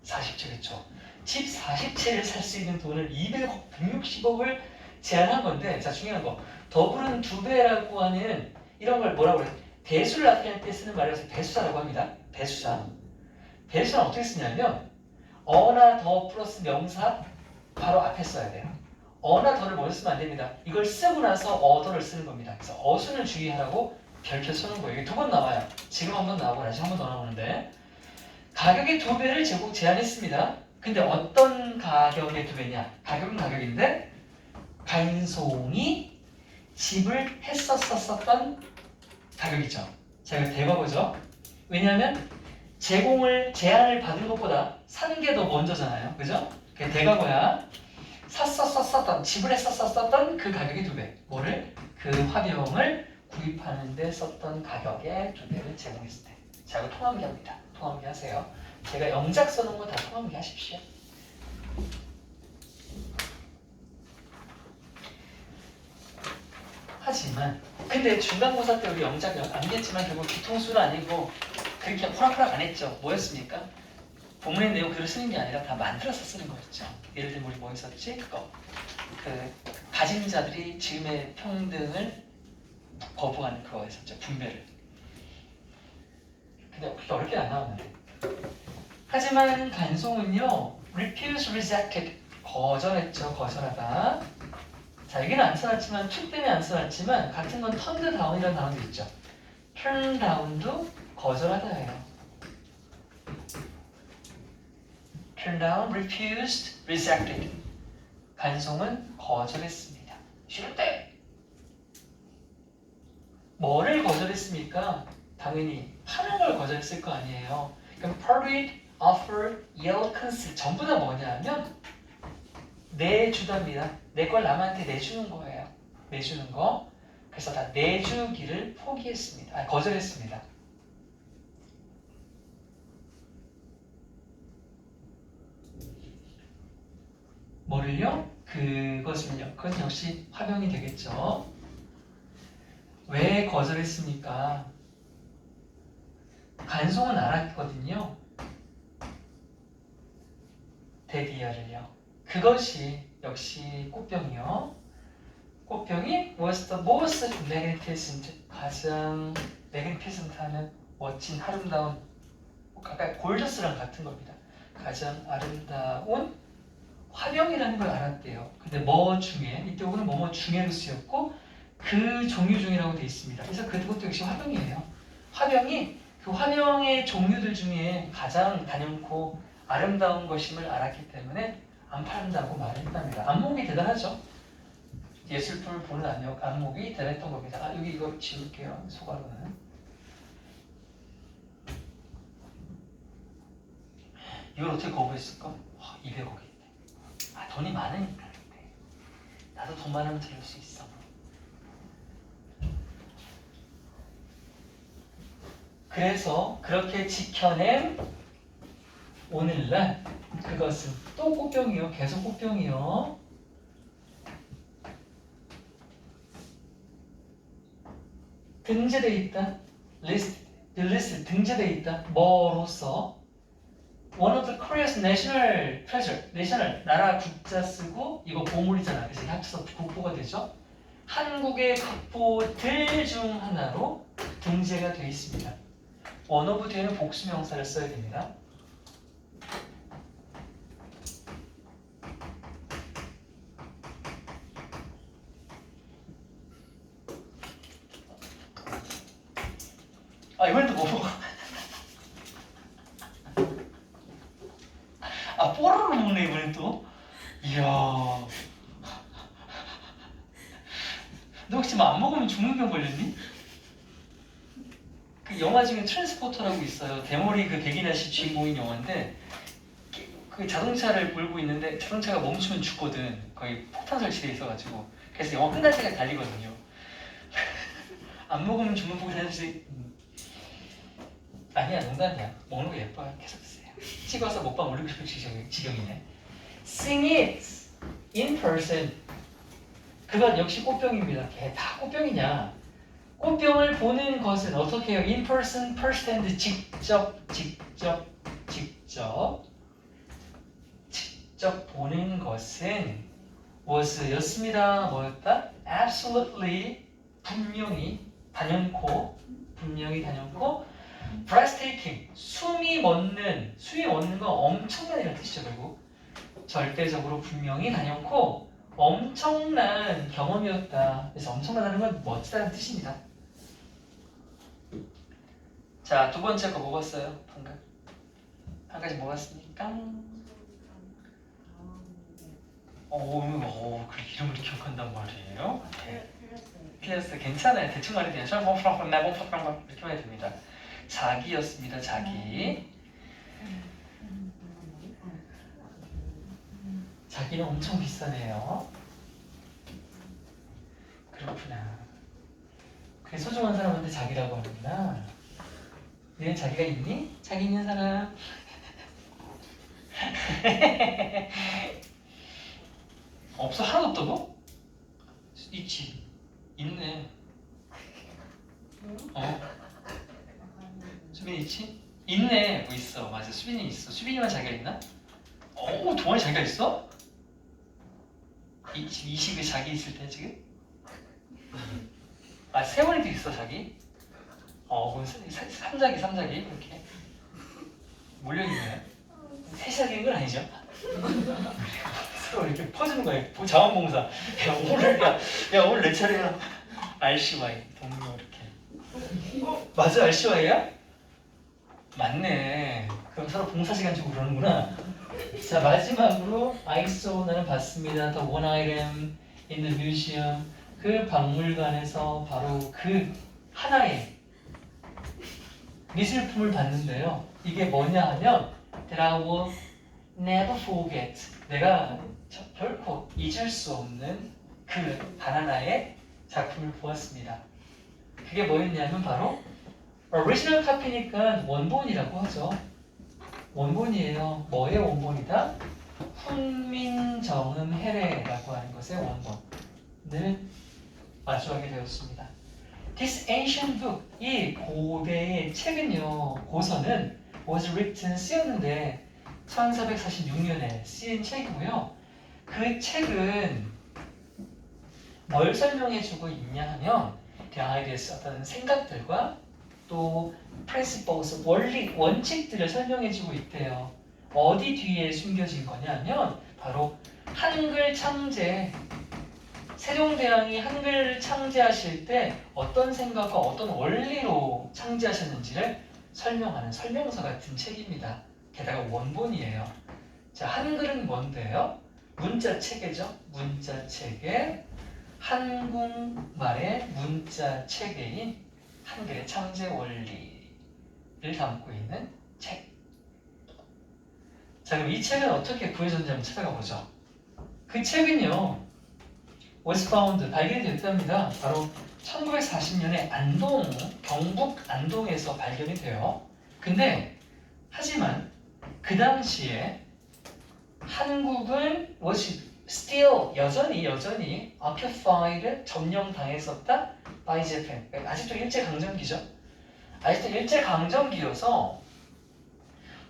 40채겠죠. 집 40채를 살 수 있는 돈을 200억, 160억을 제안한 건데, 자 중요한 거 더블은 2배라고 하는 이런 걸 뭐라고 그래? 배수를 나타낼 때 쓰는 말이라서 배수사라고 합니다. 배수사는 어떻게 쓰냐면 어나 더 플러스 명사 바로 앞에 써야 돼요. 어나 더를 먼저 쓰면 안 됩니다. 이걸 쓰고 나서 어더를 쓰는 겁니다. 그래서 어순을 주의하라고 별표 쓰는 거예요. 이게 2번 나와요. 지금 한 번 나오고 다시 한 번 더 나오는데 가격의 2배를 제공 제안했습니다. 근데 어떤 가격의 2배냐? 가격은 가격인데 간송이 집을 했었던 가격이죠. 자, 이거 대과거죠. 왜냐하면 제안을 받은 것보다 사는 게 더 먼저잖아요. 그죠? 그게 대과거야. 집을 했었던 그 가격의 2배. 뭐를? 그 화병을 구입하는 데 썼던 가격의 2배를 제공했을 때. 자, 이거 통함기 합니다. 통함기 하세요. 제가 영작 써놓은 거 다 통함기 하십시오. 하지만 근데 중간고사 때 우리 영작 암기했지만 결국 뒤통수는 아니고 그렇게 호락호락 안 했죠. 뭐였습니까? 본문의 내용 그대로 쓰는 게 아니라 다 만들어서 쓰는 거였죠. 예를 들면 우리 뭐 있었지? 그거 그 가진 자들이 지음의 평등을 거부하는 그거 있었죠. 분배를. 근데 그렇게 어렵게 안 나왔는데. 하지만 간송은요. refuse, rejected 거절했죠. 거절하다. 자, 여기는 안 써놨지만 축 때문에 안 써놨지만 같은 건 turned down이라는 단어도 있죠. turn down도 거절하다예요. turn down, refused, rejected. 간송은 거절했습니다. 싫을 때 뭐를 거절했습니까? 당연히 파는 걸 거절했을 거 아니에요. 그럼 permit, offer, yield, cancel 전부 다 뭐냐면 내주답니다. 내 걸 남한테 내주는 거예요. 내주는 거. 그래서 다 내주기를 포기했습니다. 거절했습니다. 뭐를요? 그것은 역시 화병이 되겠죠. 왜 거절했습니까? 간송은 알았거든요. 대디어를요. 그것이 역시 꽃병이요. 꽃병이 was the most magnificent, 가장 magnificent하는 멋진 아름다운, 아까 골저스랑 같은 겁니다. 가장 아름다운 화병이라는 걸 알았대요. 근데 뭐 중에, 이때 오는 뭐뭐 중에로 쓰였고 그 종류 중이라고 되어 있습니다. 그래서 그것도 역시 화병이에요. 화병이 그 화병의 종류들 중에 가장 단연코 아름다운 것임을 알았기 때문에 안 판다고 말을 했답니다. 안목이 대단하죠. 예술품을 보는 안목이 대단했던 겁니다. 아, 여기 이거 지울게요. 소가로는. 이걸 어떻게 거부했을까? 200억인데. 아, 돈이 많으니까. 근데. 나도 돈 많으면 들을 수 있어. 그래서 그렇게 지켜낸 오늘날 그것은 또 꽃병이요. 계속 꽃병이요. 등재되어 있다. list 등재되어 있다. 뭐로서? One of the Korea's national treasure. national 나라 국자 쓰고 이거 보물이잖아. 그래서 이게 합쳐서 국보가 되죠. 한국의 국보들 중 하나로 등재가 되어 있습니다. one of 뒤에는 복수명사를 써야 됩니다. 아, 이번엔 또 뭐 먹어? 아, 뽀로로 먹네, 이번엔 또. 이야. 너 혹시 뭐 안 먹으면 죽는 병 걸렸니? 그 영화 중에 트랜스포터라고 있어요. 대머리 그 백인아 씨 주인공인 영화인데 그 자동차를 몰고 있는데 자동차가 멈추면 죽거든. 거의 폭탄 설치돼 있어가지고. 그래서 영화 끝날 때까지 달리거든요. 안 먹으면 죽는 복이 사실 아니야, 농담이야. 먹는 거 예뻐요. 계속 드세요. 찍어서 먹방 올리고 싶은 지경이네. Sing it in person. 그건 역시 꽃병입니다. 걔 다 꽃병이냐? 꽃병을 보는 것은 어떻게 해요? In person, first hand, 직접 보는 것은 was 였습니다. 뭐였다? Absolutely, 분명히 단연코 breathtaking, 숨이 멎는 건 엄청나다는 뜻이죠. 결국 절대적으로 분명히 단연코 엄청난 경험이었다. 그래서 엄청나다는 건 멋지다는 뜻입니다. 자, 두 번째 거 먹었어요. 방금 한 가지 먹었습니까? 그 이름을 기억한단 말이에요? 틀렸어요. 괜찮아요. 대충 말해도 돼요. 이렇게 말해도 됩니다. 자기였습니다. 자기. 자기는 엄청 비싸네요. 그렇구나. 그게 소중한 사람한테 자기라고 하는구나. 얘는 자기가 있니? 자기 있는 사람. 없어? 하나도 없다고? 있지. 있네. 수빈이 있지? 있네. 뭐 있어. 맞아. 수빈이 있어. 수빈이만 자기가 있나? 동아리 자기가 있어? 이 시기에 자기 있을 때 지금? 아, 세원이도 있어 자기? 그럼 삼자기 이렇게 몰려있네. 셋이서 건 아니죠? 서로 이렇게 퍼주는 거예요. 자원봉사. 야 오늘 내 차례야. RCY 동료 이렇게. 맞아, RCY야? 맞네. 그럼 서로 봉사 시간 주고 그러는구나. 자, 마지막으로 I saw, 나는 봤습니다. The one item in the museum. 그 박물관에서 바로 그 하나의 미술품을 봤는데요. 이게 뭐냐 하면 that I will never forget. 내가 결코 잊을 수 없는 그 바나나의 작품을 보았습니다. 그게 뭐였냐면 바로 original copy니까 원본이라고 하죠. 원본이에요. 뭐의 원본이다? 훈민정음 해례라고 하는 것의 원본을 마주하게 되었습니다. This ancient book, 이 고대의 책은요, 고서는 was written, 쓰였는데 1446년에 쓰인 책이고요. 그 책은 뭘 설명해주고 있냐 하면 the ideas, 어떤 생각들과 또 principles, 원리, 원칙들을 설명해주고 있대요. 어디 뒤에 숨겨진 거냐면 바로 한글 창제, 세종대왕이 한글을 창제하실 때 어떤 생각과 어떤 원리로 창제하셨는지를 설명하는 설명서 같은 책입니다. 게다가 원본이에요. 자, 한글은 뭔데요? 문자 체계죠. 문자 체계, 한국말의 문자 체계인 한글의 창제 원리를 담고 있는 책. 자, 그럼 이 책은 어떻게 구해졌는지 한번 찾아가 보죠. 그 책은요, was found, 발견이 됐답니다. 바로 1940년에 안동, 경북 안동에서 발견이 돼요. 근데 하지만 그 당시에 한국은 was still 여전히 occupied, 점령당했었다 by Japan. 아직도 일제강점기죠. 아직도 일제강점기여서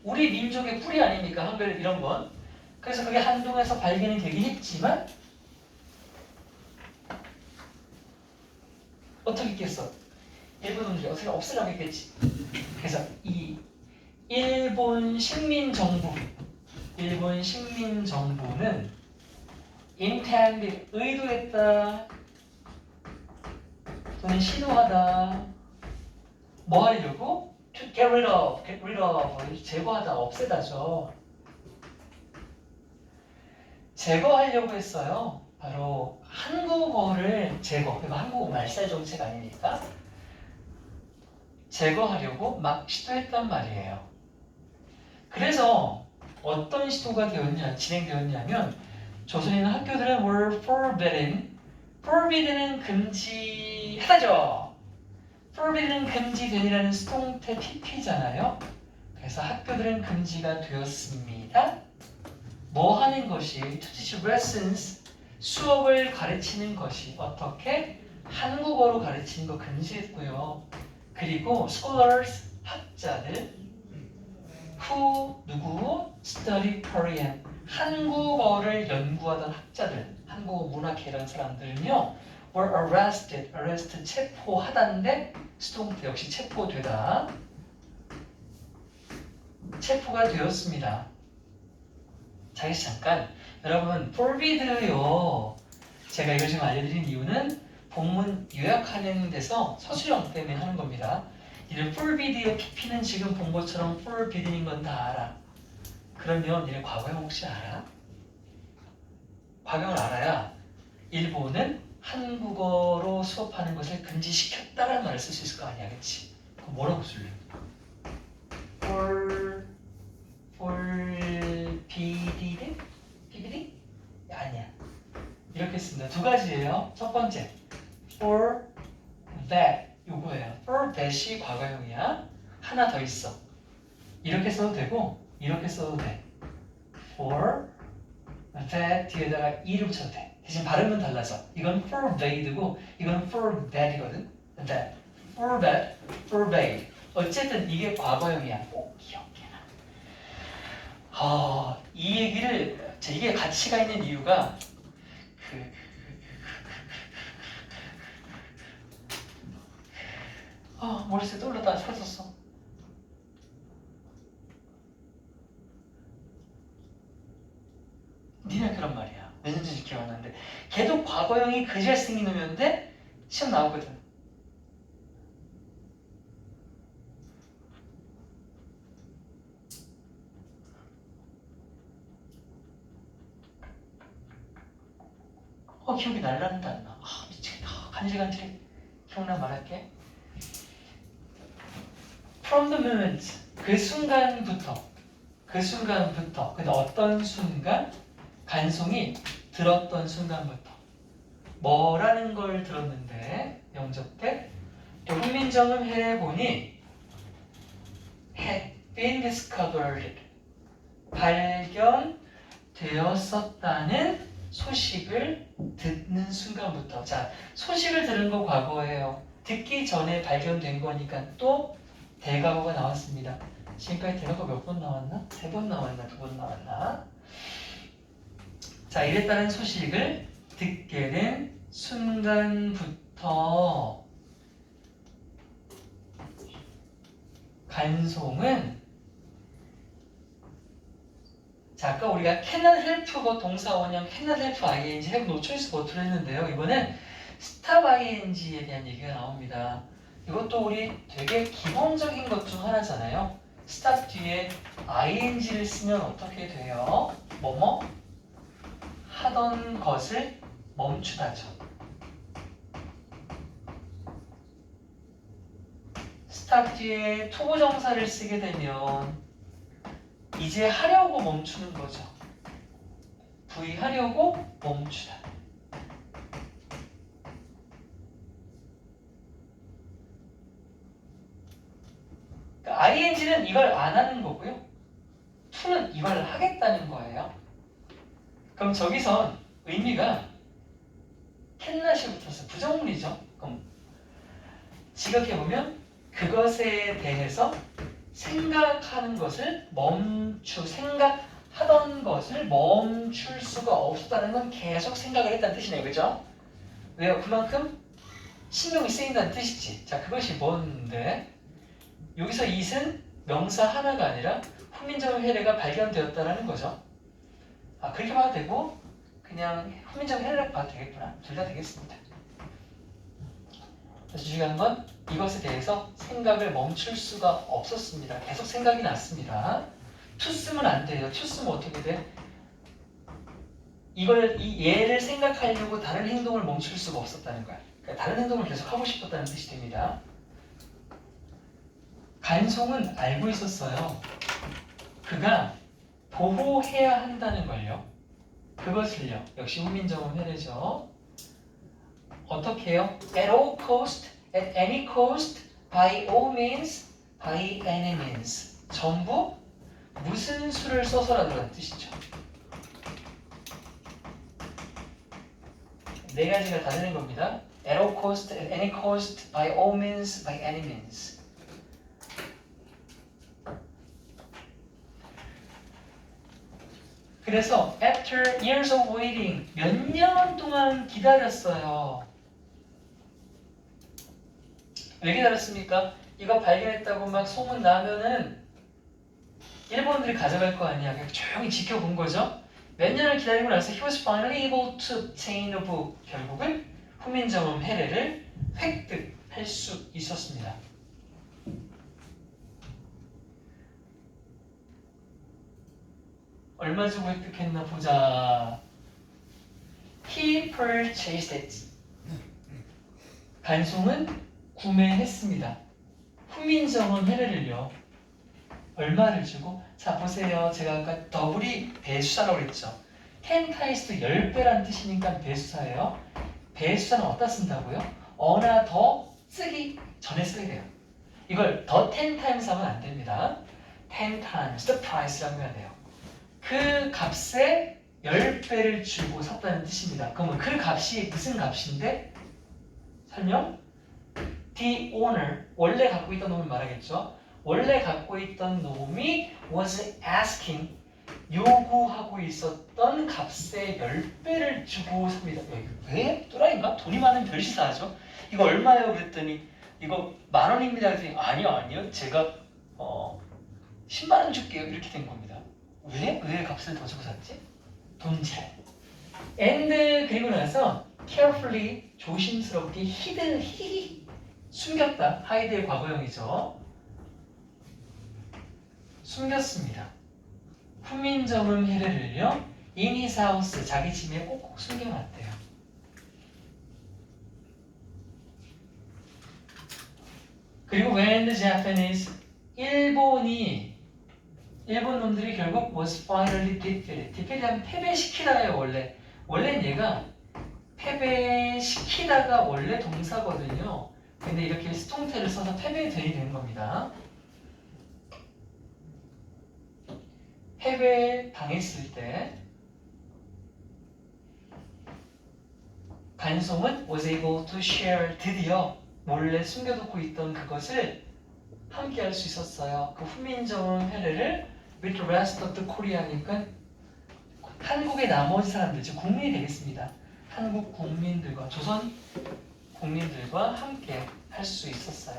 우리 민족의 뿌리 아닙니까? 한글 이런 건. 그래서 그게 한동에서 발견이 되긴 했지만 어떻게 했겠어? 일본 놈들이 어떻게 없으려고 했겠지. 그래서 이 일본 식민정부는 intended, 의도했다 또는 시도하다, 뭐 하려고? to get rid of, 제거하다, 없애다죠. 제거하려고 했어요. 바로 한국어를 제거, 그리고 한국어 말살 정책 아닙니까? 제거하려고 막 시도했단 말이에요. 그래서 어떤 시도가 진행되었냐면 조선인 학교들은 were forbidden은 금지하다죠. forbidden은 금지된이라는 수동태 PP잖아요. 그래서 학교들은 금지가 되었습니다. 뭐 하는 것이? to teach lessons, 수업을 가르치는 것이 어떻게? 한국어로 가르치는 거 금지했고요. 그리고 scholars, 학자들 who, 누구? study Korean, 한국어를 연구하던 학자들, 한국어 문학회 이런 사람들은요 were arrested, 체포하다인데 수동태 역시 체포되다, 체포가 되었습니다. 자, 잠깐 여러분 forbid요, 제가 이걸 지금 알려드린 이유는 본문 요약하는 데서 서술형 때문에 하는 겁니다. 이를 forbid의 PP는 지금 본 것처럼 forbidden인 건 다 알아. 그러면 얘네 과거형 혹시 알아? 과거형을 알아야 일본은 한국어로 수업하는 것을 금지시켰다라는 말을 쓸 수 있을 거 아니야, 그치? 그럼 뭐라고 쓸래? forbidden? PBD? 아니야. 이렇게 씁니다. 두 가지예요. 첫 번째, for that, 요거예요. for that이 과거형이야. 하나 더 있어. 이렇게 써도 되고 이렇게 써도 돼. for that 뒤에다가 e를 붙여도 돼. 대신 발음은 달라서 이건 forbade고 이건 for that이거든. that, for that, forbade. 어쨌든 이게 과거형이야. 꼭 기억해라. 이 얘기를, 이게 가치가 있는 이유가 머릿속에 떠올랐다 사라졌어. 니네 그런 말이야. 몇 년 전인지 기억 안 나는데 걔도 과거형이 그 잘생긴 놈이었는데 시험 나오거든. 기억이 날라는데 안 나. 미치겠다. 간질간질. 기억나 말할게. From the moment, 그 순간부터. 근데 어떤 순간? 간송이 들었던 순간부터. 뭐라는 걸 들었는데 영접 때 국민정음 해보니 had been discovered, 발견되었었다는 소식을 듣는 순간부터. 자, 소식을 들은 거 과거예요. 듣기 전에 발견된 거니까 또 대과거가 나왔습니다. 지금까지 대과거 몇 번 나왔나? 3번 나왔나? 2번 나왔나? 자, 이랬다는 소식을 듣게 된 순간부터 간송은 자, 아까 우리가 cannot help고 동사 원형 cannot help ing have no choice but를 했는데요. 이번엔 stop ing에 대한 얘기가 나옵니다. 이것도 우리 되게 기본적인 것 중 하나잖아요. stop 뒤에 ing를 쓰면 어떻게 돼요? 뭐뭐 하던 것을 멈추다죠. stop 뒤에 투부정사를 쓰게 되면 이제 하려고 멈추는 거죠. 하려고 멈추다. 그러니까 ing는 이걸 안 하는 거고요. to는 이걸 하겠다는 거예요. 그럼 저기선 의미가 cannot이 붙어서 부정문이죠. 그럼 지각해보면 그것에 대해서 생각하는 것을 생각하던 것을 멈출 수가 없었다는 건 계속 생각을 했다는 뜻이네요. 그죠? 왜요? 그만큼 신경이 쓰인다는 뜻이지. 자, 그것이 뭔데? 여기서 it은 명사 하나가 아니라 후민정 회례가 발견되었다라는 거죠. 아, 그렇게 봐도 되고 그냥 후민정 회례라고 봐도 되겠구나. 둘 다 되겠습니다. 그래서 중요한 건 이것에 대해서 생각을 멈출 수가 없었습니다. 계속 생각이 났습니다. to 쓰면 안 돼요. to 쓰면 어떻게 돼? 이 얘를 생각하려고 다른 행동을 멈출 수가 없었다는 거야. 그러니까 다른 행동을 계속 하고 싶었다는 뜻이 됩니다. 간송은 알고 있었어요. 그가 보호해야 한다는 걸요. 그것을요. 역시 후민정음 회례죠. 어떻게 해요? At all cost, at any cost, by all means, by any means. 전부 무슨 수를 써서라는 뜻이죠. 네 가지가 다 되는 겁니다. At all cost, at any cost, by all means, by any means. 그래서 after years of waiting, 몇 년 동안 기다렸어요. 왜 기다렸습니까? 이거 발견했다고 막 소문 나면은 일본들이 가져갈 거 아니야. 그냥 조용히 지켜본 거죠. 몇 년을 기다리고 나서 he was finally able to obtain a book. 결국은 후민정음 회례를 획득할 수 있었습니다. 얼마 주고 획득했나 보자. He purchased it. 간송은 구매했습니다. 후민정음 회례를요. 얼마를 주고? 자, 보세요. 제가 아까 더블이 배수사라고 그랬죠. 10 times 10배라는 뜻이니까 배수사예요. 배수사는 어디다 쓴다고요? 어나 더 쓰기 전에 써야 돼요. 이걸 더 10 times 하면 안 됩니다. 10 times the price라고 해야 돼요. 그 값에 10배를 주고 샀다는 뜻입니다. 그러면 그 값이 무슨 값인데? 설명? The owner, 원래 갖고 있던 놈을 말하겠죠. 원래 갖고 있던 놈이 was asking, 요구하고 있었던 값의 10배를 주고 삽니다. 왜? 또라이인가? 돈이 많으면 별짓을 하죠. 이거 얼마예요? 그랬더니 이거 10,000원입니다. 그랬더니 아니요. 제가 10만원 줄게요. 이렇게 된 겁니다. 왜 값을 더 주고 샀지? 돈 잘. And 그리고 나서 carefully, 조심스럽게 hid, 숨겼다. hide의 과거형이죠. 숨겼습니다. 후민정음 회례를요. in his house, 자기 집에 꼭꼭 숨겨놨대요. 그리고 when the Japanese, 일본 놈들이 결국 was finally defeated. defeated하면 패배시키다예요. 원래는 얘가 패배시키다가 원래 동사거든요. 근데 이렇게 수동태를 써서 패배되게 되는 겁니다. 패배 당했을 때 간송은 was able to share, 드디어 몰래 숨겨놓고 있던 그것을 함께 할 수 있었어요. 그 후민정음 회례를 with the rest of the Korea니까 한국의 나머지 사람들, 즉 국민이 되겠습니다. 한국 국민들과 조선 국민들과 함께 할 수 있었어요.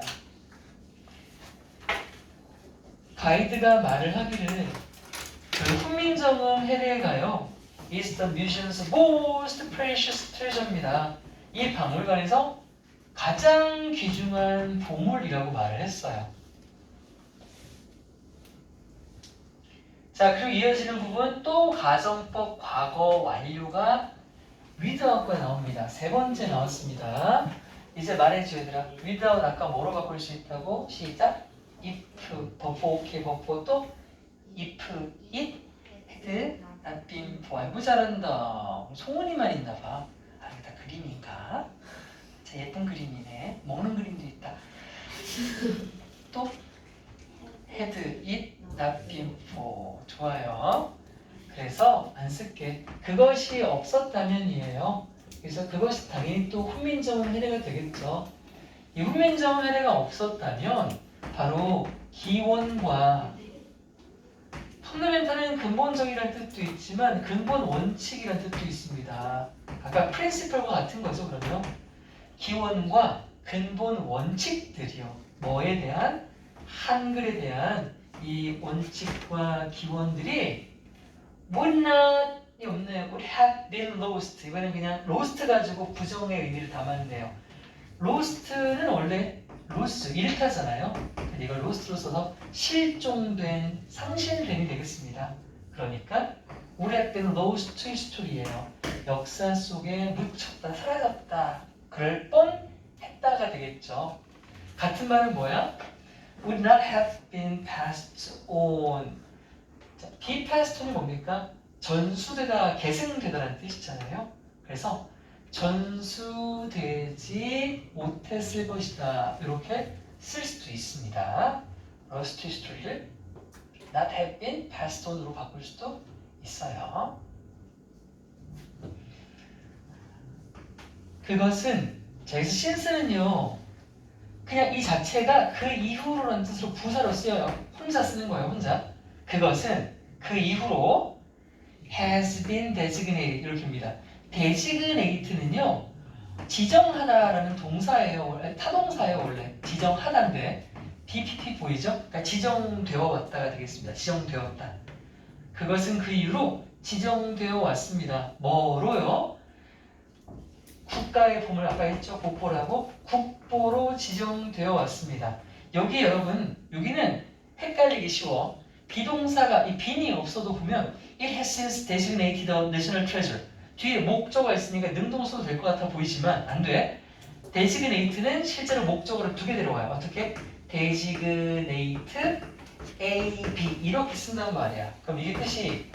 가이드가 말을 하기를 그 훈민정음 해례가요 is the museum's most precious treasure입니다. 이 박물관에서 가장 귀중한 보물이라고 말을 했어요. 자, 그리고 이어지는 부분 또 가정법 과거 완료가 without가 나옵니다. 세 번째 나왔습니다. 이제 말해줘 얘들아. without 아까 뭐로 바꿀 수 있다고? 시작. if, 버프 오케이 버프 또 if, it, had, not been for. 아이고 잘한다. 송은이만 있나봐. 아, 이게 다 그림인가? 자, 예쁜 그림이네. 먹는 그림도 있다. 또 had, it, not been for. 좋아요. 그래서 안 쓸게. 그것이 없었다면이에요. 그래서 그것이 당연히 또 훈민정음 해례가 되겠죠. 이 훈민정음 해례가 없었다면 바로 기원과 펀더멘탈은 근본적이라는 뜻도 있지만 근본 원칙이라는 뜻도 있습니다. 아까 프린시플과 같은 거죠. 그러면 기원과 근본 원칙들이요. 뭐에 대한? 한글에 대한 이 원칙과 기원들이 would not이 없네요. would have been lost. 이번엔 그냥 lost 가지고 부정의 의미를 담았네요. lost는 원래 lose, 잃다잖아요. 근데 이걸 lost로 써서 실종된, 상실됨이 되겠습니다. 그러니까 would have been lost to history예요. 역사 속에 묻혔다, 사라졌다, 그럴 뻔했다가 되겠죠. 같은 말은 뭐야? would not have been passed on. 자, be passed on이 뭡니까? 전수되다, 계승되다라는 뜻이잖아요. 그래서 전수되지 못했을 것이다. 이렇게 쓸 수도 있습니다. lost history를 not have been passed on으로 바꿀 수도 있어요. 그것은 자, 여기서 since는요 그냥 이 자체가 그 이후로라는 뜻으로 부사로 쓰여요. 혼자 쓰는 거예요. 혼자. 그것은 그 이후로 has been designated 이렇게입니다. designate는요 지정하다라는 동사예요. 원래 타동사예요. 원래 지정하다인데 DPP 보이죠? 그러니까 지정되어 왔다가 되겠습니다. 지정되었다. 그것은 그 이후로 지정되어 왔습니다. 뭐로요? 국가의 보물 아까 했죠? 국보라고 국보로 지정되어 왔습니다. 여기 여러분 여기는 헷갈리기 쉬워. 비동사가 이 빈이 없어도 보면 it has since designated a national treasure 뒤에 목적어가 있으니까 능동 써도 될 것 같아 보이지만 안 돼. designate는 실제로 목적어를 두 개 들어와요. 어떻게? designate A, B 이렇게 쓴단 말이야. 그럼 이게 뜻이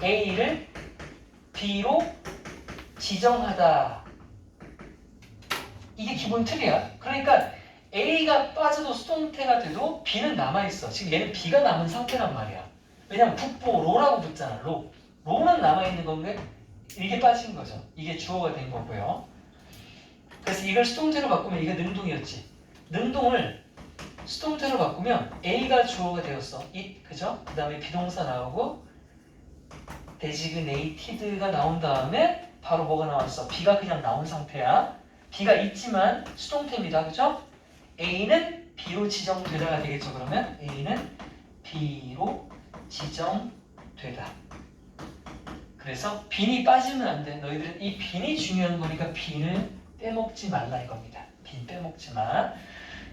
A를 B로 지정하다. 이게 기본 틀이야. 그러니까 A가 빠져도 수동태가 돼도 B는 남아있어. 지금 얘는 B가 남은 상태란 말이야. 왜냐면 국보 로라고 붙잖아. 로는 남아있는 건데 이게 빠진 거죠. 이게 주어가 된 거고요. 그래서 이걸 수동태로 바꾸면 이게 능동이었지. 능동을 수동태로 바꾸면 A가 주어가 되었어. it, 그죠? 그 다음에 비동사 나오고 designate가 나온 다음에 바로 뭐가 나왔어? B가 그냥 나온 상태야. B가 있지만 수동태입니다. 그죠? A는 B로 지정되다가 되겠죠. 그러면 A는 B로 지정되다. 그래서 빈이 빠지면 안 돼. 너희들은 이 빈이 중요한 거니까 빈을 빼먹지 말라 이겁니다. 빈 빼먹지 마.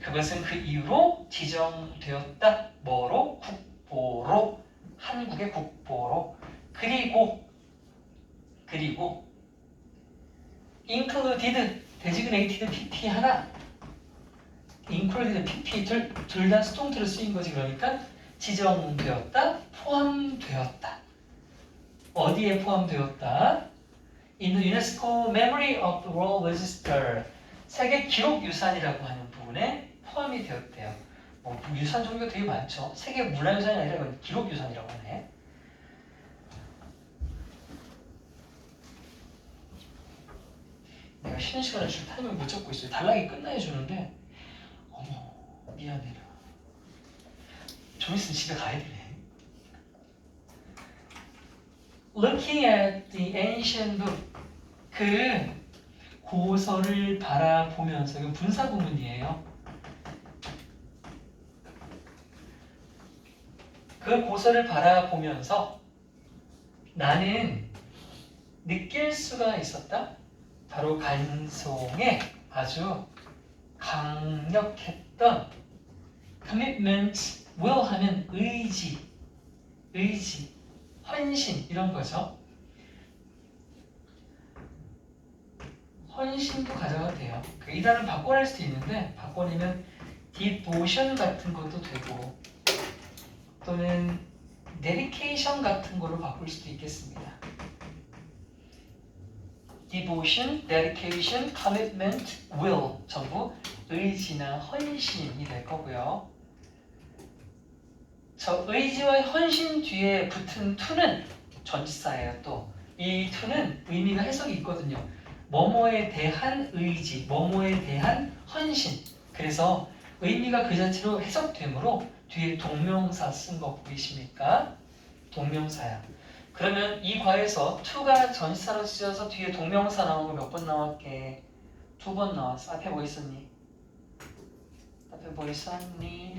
그것은 그 이후로 지정되었다. 뭐로? 국보로. 한국의 국보로. 그리고 included, designated PP 하나 included PP 둘 다 수동태로 쓰인 거지. 그러니까 지정되었다, 포함되었다. 어디에 포함되었다? In the UNESCO Memory of the World Register 세계 기록 유산이라고 하는 부분에 포함이 되었대요. 뭐 유산 종류가 되게 많죠. 세계 문화유산이 아니라 이건 기록 유산이라고 하네. 내가 쉬는 시간에 줄 타임을 못 잡고 있어요. 단락이 끝나야 주는데 어머 미안해라. 좀 있으면 집에 가야 되네. looking at the ancient book. 그 고서를 바라보면서, 이건 분사 구문이에요. 그 고서를 바라보면서 나는 느낄 수가 있었다. 바로 간송에 아주 강력했던 commitment, will 하면 의지, 헌신 이런 거죠. 헌신도 가져가도 돼요. 이 단어는 바꿔낼 수도 있는데 바꿔내면 devotion 같은 것도 되고 또는 dedication 같은 걸로 바꿀 수도 있겠습니다. devotion, dedication, commitment, will 전부 의지나 헌신이 될 거고요. 저 의지와 헌신 뒤에 붙은 to는 전치사예요. 또 이 to는 의미가 해석이 있거든요. 뭐뭐에 대한 의지, 뭐뭐에 대한 헌신. 그래서 의미가 그 자체로 해석되므로 뒤에 동명사 쓴 거 보이십니까? 동명사야. 그러면 이 과에서 to가 전치사로 쓰여서 뒤에 동명사 나온 거 몇 번 나왔게? 2번 나왔어. 앞에 뭐 있었니? 앞에 뭐 있었니?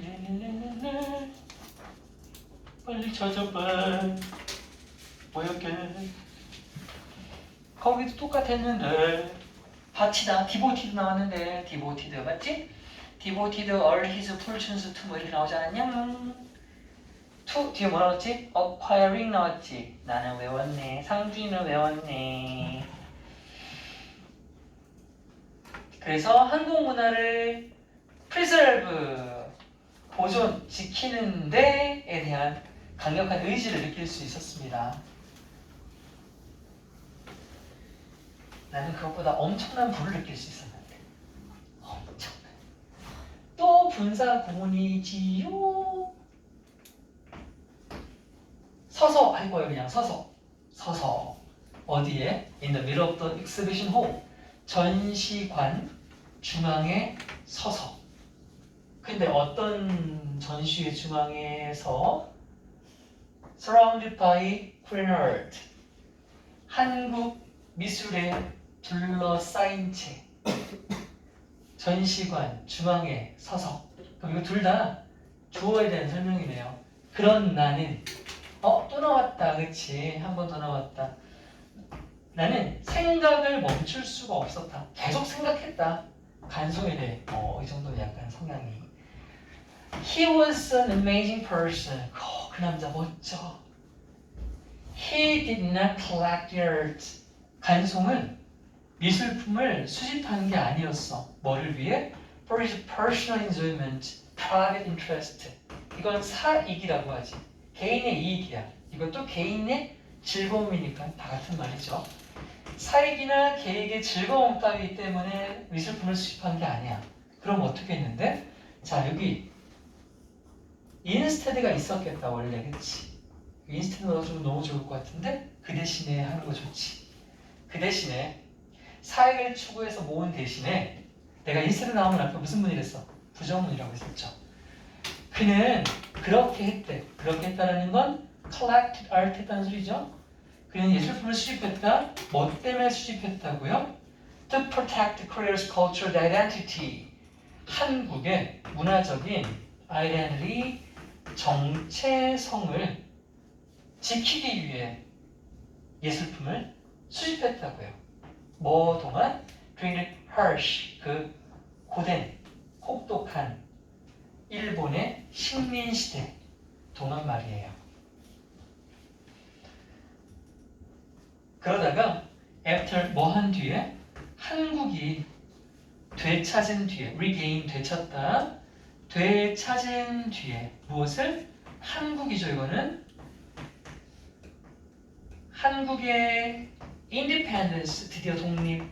빨리 찾아봐. 뭐였게? 거기도 똑같았는데 바치다, 디보티드 나왔는데 디보티드 맞지? 디보티드 all his fortunes to 뭐 이렇게 나오지 않았냐? to 뒤에 뭐 나왔지? acquiring 나왔지? 나는 외웠네. 상준이는 외웠네. 그래서 한국 문화를 preserve 보존, 지키는 데에 대한 강력한 의지를 느낄 수 있었습니다. 나는 그것보다 엄청난 부를 느낄 수 있었는데. 엄청난. 또 분사 구문이지요. 서서 할 거예요. 그냥 서서. 어디에? In the middle of the exhibition hall. 전시관 중앙에 서서. 근데 어떤 전시의 중앙에서 surrounded by Korean art. 한국 미술에 둘러싸인 채 전시관 중앙에 서서. 그럼 이거 둘 다 주어에 대한 설명이네요. 그런 나는 또 나왔다. 그치? 한 번 더 나왔다. 나는 생각을 멈출 수가 없었다. 계속 생각했다. 간송에 대해 이 정도는 약간 성향이. He was an amazing person. 그 남자 멋져. He did not collect art. 간송은 미술품을 수집하는 게 아니었어. 뭐를 위해? For his personal enjoyment, private interest. 이건 사익이라고 하지. 개인의 이익이야. 이것도 개인의 즐거움이니까 다 같은 말이죠. 사익이나 개인의 즐거움 따위 때문에 미술품을 수집한 게 아니야. 그럼 어떻게 했는데? 자, 여기 instead가 있었겠다 원래. 그치? instead 넣어주면 너무 좋을 것 같은데 그 대신에 하는 거 좋지. 그 대신에 사익을 추구해서 모은 대신에 내가 instead 나오면 앞에 무슨 문이랬어? 부정문이라고 했었죠. 그는 그렇게 했대. 그렇게 했다는 건 collected art 했다는 소리죠. 그는 예술품을 수집했다. 뭐 때문에 수집했다고요? To protect Korea's cultural identity. 한국의 문화적인 identity, 정체성을 지키기 위해 예술품을 수집했다고요. 뭐 동안? During the harsh, 그 고된, 혹독한 일본의 식민시대 동안 말이에요. 그러다가 after 뭐 한 뒤에 한국이 되찾은 뒤에 regain 되찾다 되찾은 뒤에 무엇을? 한국이죠. 이거는 한국의 independence 드디어 독립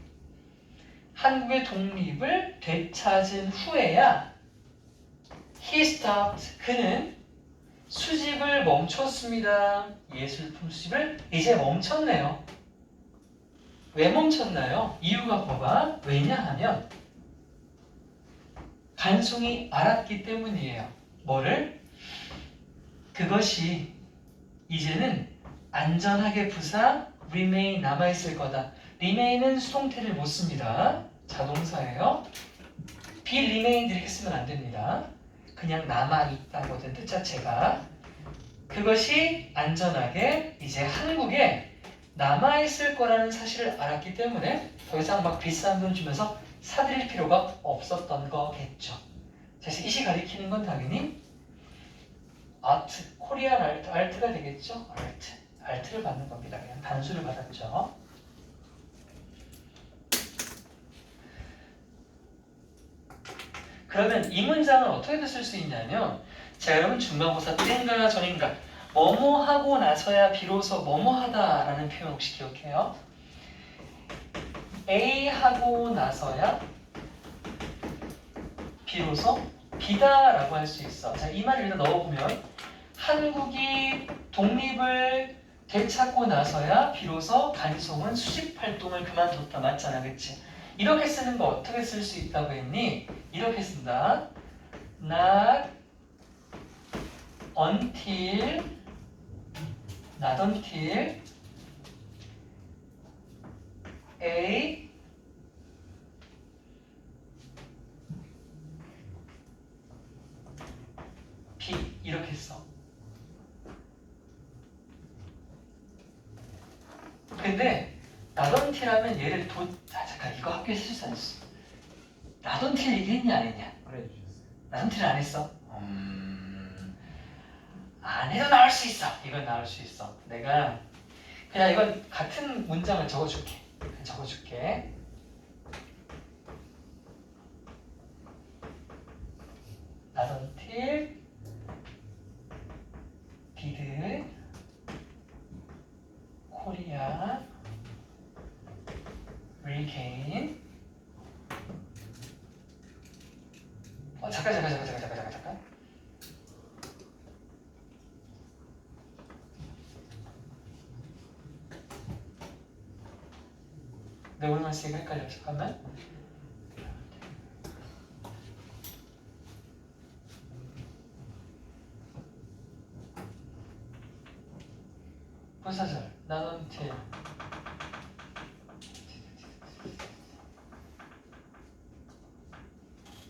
한국의 독립을 되찾은 후에야 he stopped 그는 수집을 멈췄습니다. 예술품 수집을 이제 멈췄네요. 왜 멈췄나요? 이유가 뭐가? 왜냐하면 간송이 알았기 때문이에요. 뭐를? 그것이 이제는 안전하게 부사 remain 남아있을 거다. remain은 수동태를 못 씁니다. 자동사예요. be remained 이렇게 쓰면 안 됩니다. 그냥 남아있다거든 뜻 자체가. 그것이 안전하게 이제 한국에 남아있을 거라는 사실을 알았기 때문에 더 이상 막 비싼 돈 주면서 사들일 필요가 없었던 거겠죠. 그래서 이시 가리키는 건 당연히 아트, 코리안 아트, 아트가 되겠죠. 아트를 받는 겁니다. 그냥 단수를 받았죠. 그러면 이 문장은 어떻게 쓸 수 있냐면, 자 여러분 중간고사 때인가 전인가 뭐뭐 하고 나서야 비로소 뭐뭐 하다라는 표현 혹시 기억해요? A 하고 나서야 비로소 B다라고 할 수 있어. 자, 이 말을 일단 넣어보면 한국이 독립을 되찾고 나서야 비로소 간송은 수집 활동을 그만뒀다. 맞잖아, 그치? 이렇게 쓰는 거 어떻게 쓸 수 있다고 했니? 이렇게 쓴다. Not until A B 이렇게 써. 근데 나던티라면 얘를 잠깐 이거 학교에 쓸 수 안 했어. 나던티 얘기했냐 안 했냐? 안 해주셨어요. 나던티를 안 했어. 안 해도 나올 수 있어. 이건 나올 수 있어. 내가 그냥 이건 같은 문장을 적어줄게. Not until did Korea regain 잠깐. 내 오늘만 쓰기가 헷갈려. 잠깐만. 부사절 not until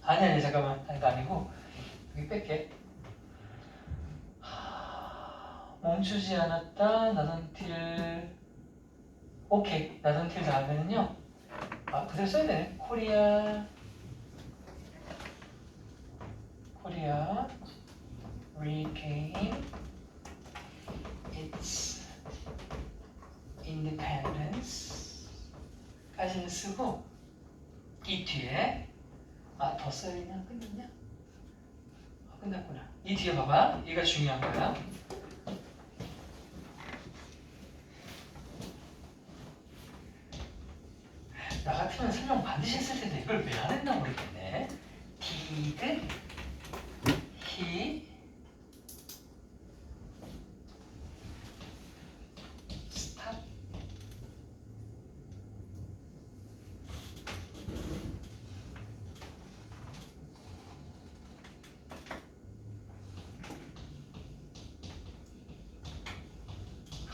아니 잠깐만. 이거 아니고 여기 뺄게. 멈추지 않았다. not until 오케이. not until 다음에는요. 그대로 써야 되네. 코리아 regain its independence 까지는 쓰고 이 뒤에 더 써야 되냐? 끝났냐? 끝났구나. 이 뒤에 봐봐. 이가 중요한 거야. 나 같으면 설명 반드시 했을 텐데 이걸 왜 안 했나 모르겠네. Did he stop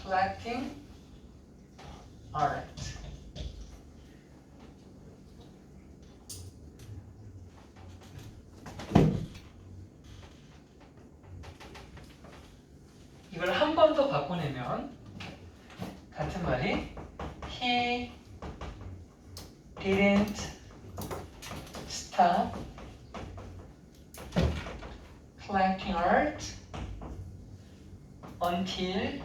collecting art? 이걸 한 번 더 바꿔내면 같은 말이 He didn't stop collecting art until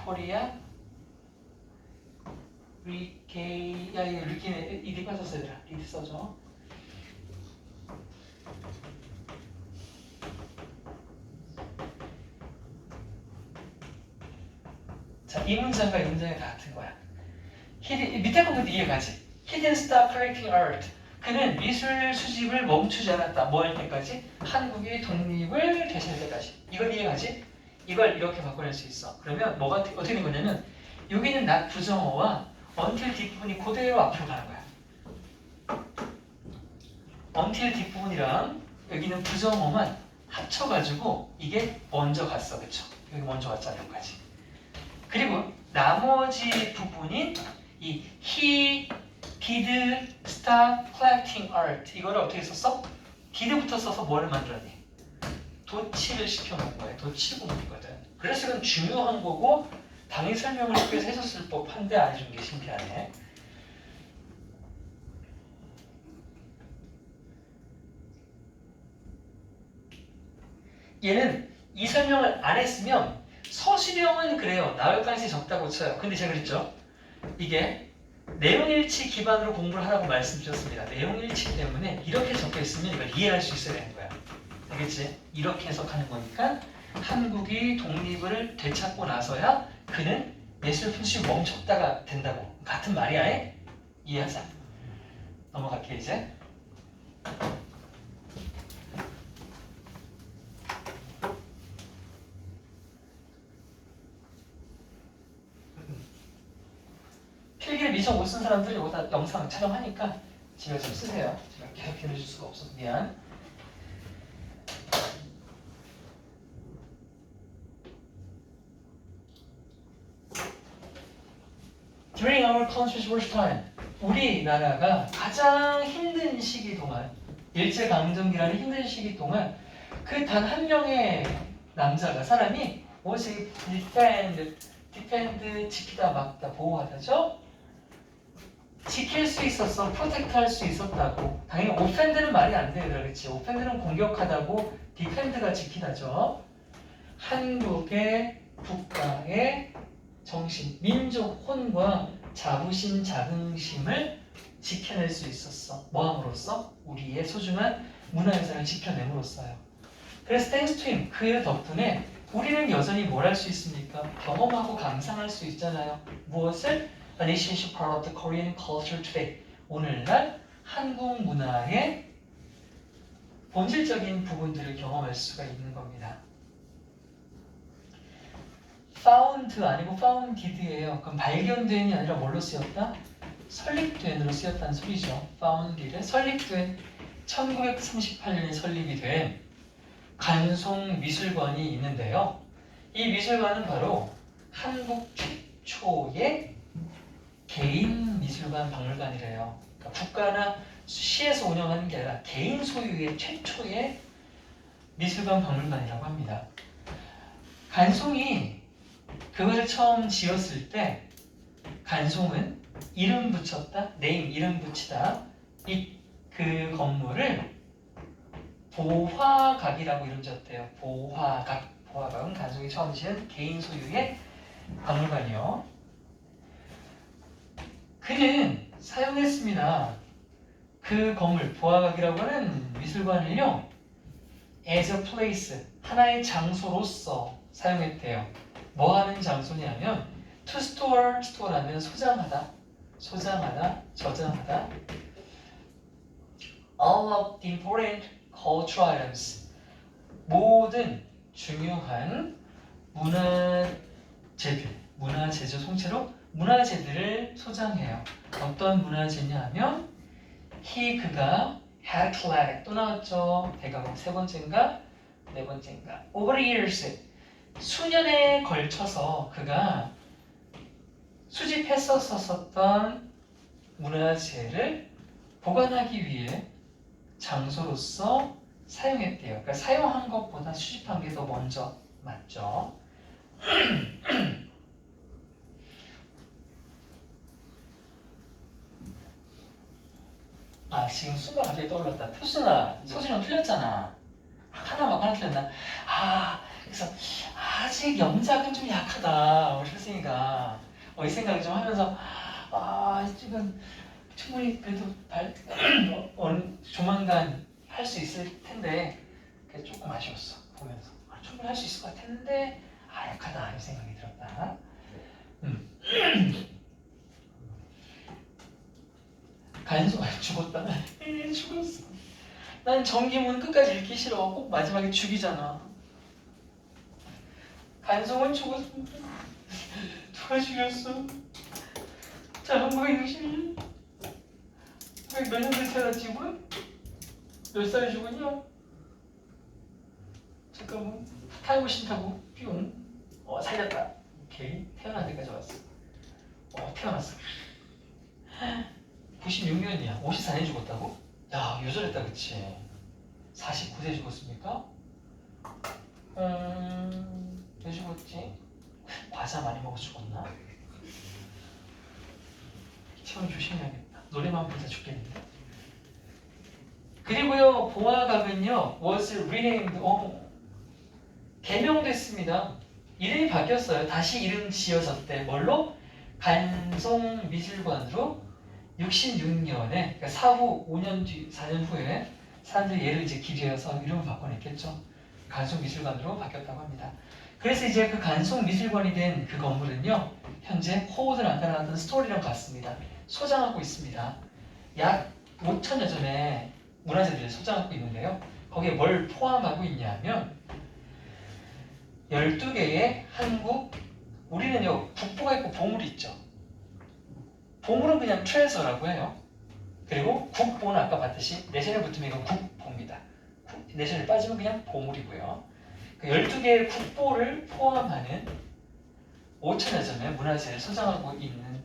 Korea regain 이거 regain 이리 빠졌어 얘들아. 이리 써줘. 자, 이 문장과 이 문장이 다 같은 거야. 밑에 거 근데 이해가지? He didn't stop collecting art. 그는 미술 수집을 멈추지 않았다. 뭐 할 때까지? 한국이 독립을 되찾을 때까지. 이걸 이해가지? 이걸 이렇게 바꿔낼 수 있어. 그러면 뭐가 어떻게 된 거냐면 여기는 not 부정어와 until 뒷부분이 그대로 앞으로 가는 거야. until 뒷부분이랑 여기는 부정어만 합쳐가지고 이게 먼저 갔어. 그쵸? 여기 먼저 왔잖아, 여기까지. 그리고 나머지 부분인 이 he did stop collecting art 이거를 어떻게 썼어? did부터 써서 뭐를 만들었니? 도치를 시켜놓은 거야. 도치 구문이거든. 그래서 이건 중요한 거고 당연히 설명을 쉽게 해서 해줬을 법한데 안 해준 게 신기하네. 얘는 이 설명을 안 했으면 서술형은 그래요. 나올 가능성이 적다고 쳐요. 근데 제가 그랬죠. 이게 내용일치 기반으로 공부를 하라고 말씀드렸습니다. 내용일치 때문에 이렇게 적혀 있으면 이걸 이해할 수 있어야 되는 거야. 알겠지? 이렇게 해석하는 거니까 한국이 독립을 되찾고 나서야 그는 예술 풍습이 멈췄다가 된다고. 같은 말이야. 해? 이해하자. 넘어갈게 이제. 필기를 미처 못 쓴 사람들이 여기다 영상 촬영하니까 집에 좀 쓰세요. 제가 계속 빌려줄 수가 없어서 미안. During our country's worst time, 우리나라가 가장 힘든 시기 동안, 일제강점기라는 힘든 시기 동안 그 단 한 명의 남자가 사람이 뭐지? defend 지키다 막다 보호하다죠? 지킬 수 있었어, 프로텍트 할 수 있었다고. 당연히 오펜드는 말이 안 돼요, 그렇지? 오펜드는 공격하다고, 디펜드가 지키다죠. 한국의 국가의 정신, 민족 혼과 자부심, 자긍심을 지켜낼 수 있었어. 뭐함으로써? 우리의 소중한 문화유산을 지켜냄으로써요. 그래서 thanks to him, 그 덕분에 우리는 여전히 뭘 할 수 있습니까? 경험하고 감상할 수 있잖아요. 무엇을? A nation should part of the Korean culture today. 오늘날 한국 문화의 본질적인 부분들을 경험할 수가 있는 겁니다. found 아니고 founded예요. 그럼 발견된이 아니라 뭘로 쓰였다? 설립된으로 쓰였다는 소리죠. founded, 설립된 1938년에 설립이 된 간송미술관이 있는데요. 이 미술관은 바로 한국 최초의 개인 미술관 박물관이래요. 그러니까 국가나 시에서 운영하는 게 아니라 개인 소유의 최초의 미술관 박물관이라고 합니다. 간송이 그것을 처음 지었을 때 간송은 이름 붙였다, 네임 이름 붙이다. 그 건물을 보화각이라고 이름 지었대요. 보화각은 간송이 처음 지은 개인 소유의 박물관이요. 그는 사용했습니다. 그 건물 보화각이라고 하는 미술관을요, as a place 하나의 장소로서 사용했대요. 뭐 하는 장소냐면 to store하면 소장하다, 저장하다. all of the important cultural items 모든 중요한 문화재죠. 통째로 문화재들을 소장해요. 어떤 문화재냐 하면 그가 had collected 또 나왔죠. 대강 세 번째인가 네 번째인가 over the years 수년에 걸쳐서 그가 수집했었던 문화재를 보관하기 위해 장소로서 사용했대요. 그러니까 사용한 것보다 수집한 게 더 먼저 맞죠. 아 지금 순간 갑자기 떠올랐다. 표순아, 소진형 틀렸잖아. 하나 틀렸나? 그래서 아직 영작은 좀 약하다. 우리 표승이가 이 생각을 좀 하면서 지금 충분히 그래도 조만간 할 수 있을 텐데 그게 조금 아쉬웠어. 보면서 충분히 할 수 있을 것 같았는데 약하다 이 생각이 들었다. 간송 죽었다. 죽었어. 난 정기문 끝까지 읽기 싫어. 꼭 마지막에 죽이잖아. 간송은 죽었습니다. 누가 죽였어? 자, 1960년? 몇 년도에 태어났지, 이분? 몇 살에 죽었냐? 잠깐만. 타임머신 타고 뿅. 살렸다. 오케이. 태어날 때까지 왔어. 태어났어. 96년이야. 54년에 죽었다고? 야, 요절했다, 그치? 49세 죽었습니까? 왜 죽었지? 과자 많이 먹어서 죽었나? 체온 조심해야겠다. 노래만 부르다 죽겠는데? 그리고요, 보아각은요, was renamed, 개명됐습니다. 이름이 바뀌었어요. 다시 이름 지어졌대. 뭘로? 간송미술관으로 66년에, 그러니까 사후 5년 뒤, 4년 후에 사람들이 얘를 이제 기리어서 이름을 바꿔냈겠죠. 간송미술관으로 바뀌었다고 합니다. 그래서 이제 그 간송미술관이 된 그 건물은요, 현재 호우들 안가나왔던 스토리랑 같습니다. 소장하고 있습니다. 약 5천여 점의 문화재들을 소장하고 있는데요. 거기에 뭘 포함하고 있냐면 12개의 한국, 우리는요 국보가 있고 보물이 있죠. 보물은 그냥 트레저라고 해요. 그리고 국보는 아까 봤듯이 내신에 붙으면 이건 국보입니다. 내신에 빠지면 그냥 보물이고요. 그 12개의 국보를 포함하는 5천여 점의 문화재를 소장하고 있는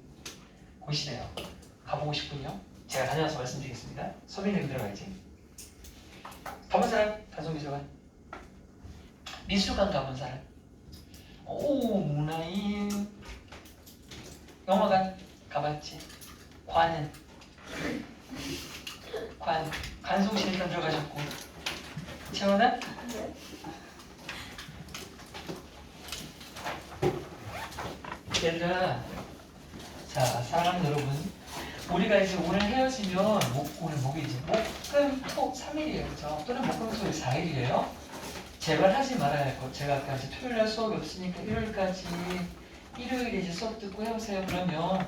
곳이래요. 가보고 싶군요. 제가 다녀와서 말씀드리겠습니다. 소민이 들어가야지. 가본 사람? 간송미술관. 미술관 가본 사람? 오, 문화인. 영화관 가봤지. 관은? 간송실 일단 들어가셨고. 채원아? 네. 얘들아, 자, 사랑 여러분, 우리가 이제 오늘 헤어지면 오늘 목이지 목금토 3일이에요, 그렇죠? 또는 목금토 4일이에요. 제발 하지 말아야 할 것. 제가 아까 이제 토요일날 수업이 없으니까 일요일까지 일요일에 이제 수업 듣고 해오세요. 그러면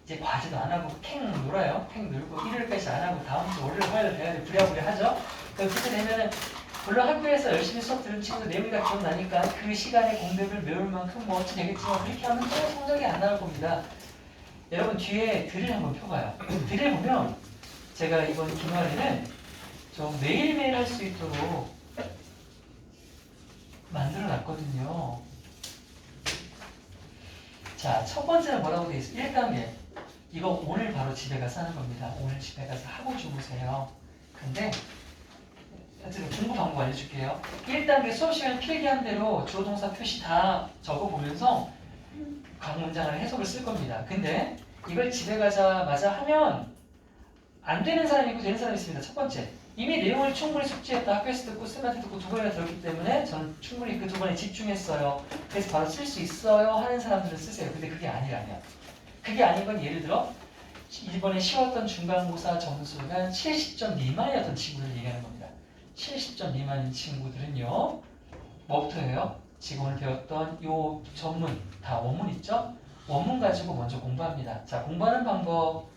이제 과제도 안 하고 캥 놀아요. 캥 놀고 일요일까지 안 하고 다음 주 월요일 화요일 돼야 돼. 부랴부랴 하죠. 그렇게 되면은 물론 학교에서 열심히 수업 들은 친구들 내용이 다 기억나니까 그 시간에 공백을 메울 만큼 뭐 어찌 되겠지만 그렇게 하면 또 성적이 안 나올 겁니다. 여러분 뒤에 글을 한번 펴봐요. 글을 보면 제가 이번 기말에는 좀 매일매일 할 수 있도록 만들어 놨거든요. 자, 첫 번째는 뭐라고 되어 있어요? 1단계. 이거 오늘 바로 집에 가서 하는 겁니다. 오늘 집에 가서 하고 주무세요. 근데 하여튼 공부 방법 알려줄게요. 1단계 수업 시간 필기한 대로 주어 동사 표시 다 적어보면서 각 문장을 해석을 쓸 겁니다. 근데 이걸 집에 가자마자 하면 안 되는 사람이 있고 되는 사람이 있습니다. 첫 번째, 이미 내용을 충분히 숙지했다. 학교에서 듣고 쌤한테 듣고 두 번이나 들었기 때문에 저는 충분히 그 두 번에 집중했어요. 그래서 바로 쓸 수 있어요 하는 사람들은 쓰세요. 근데 그게 아니라면, 그게 아닌 건 예를 들어 이번에 쉬웠던 중간고사 점수가 70점 미만이었던 친구들 얘기하는 겁니다. 70점 미만인 친구들은요, 뭐부터 해요? 지금 오늘 배웠던 요 전문, 다 원문 있죠? 원문 가지고 먼저 공부합니다. 자, 공부하는 방법,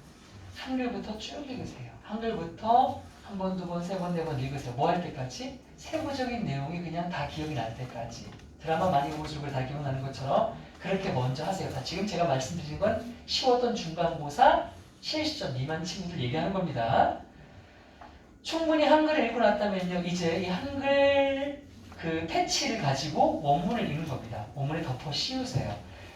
한글부터 쭉 읽으세요. 한글부터 한 번, 두 번, 세 번, 네 번 읽으세요. 뭐 할 때까지? 세부적인 내용이 그냥 다 기억이 날 때까지. 드라마 많이 보시고 다 기억나는 것처럼 그렇게 먼저 하세요. 자, 지금 제가 말씀드린 건 쉬웠던 중간고사 70점 미만 친구들 얘기하는 겁니다. 충분히 한글을 읽고 났다면요, 이제 이 한글 그 패치를 가지고 원문을 읽는 겁니다. 원문에 덮어 씌우세요.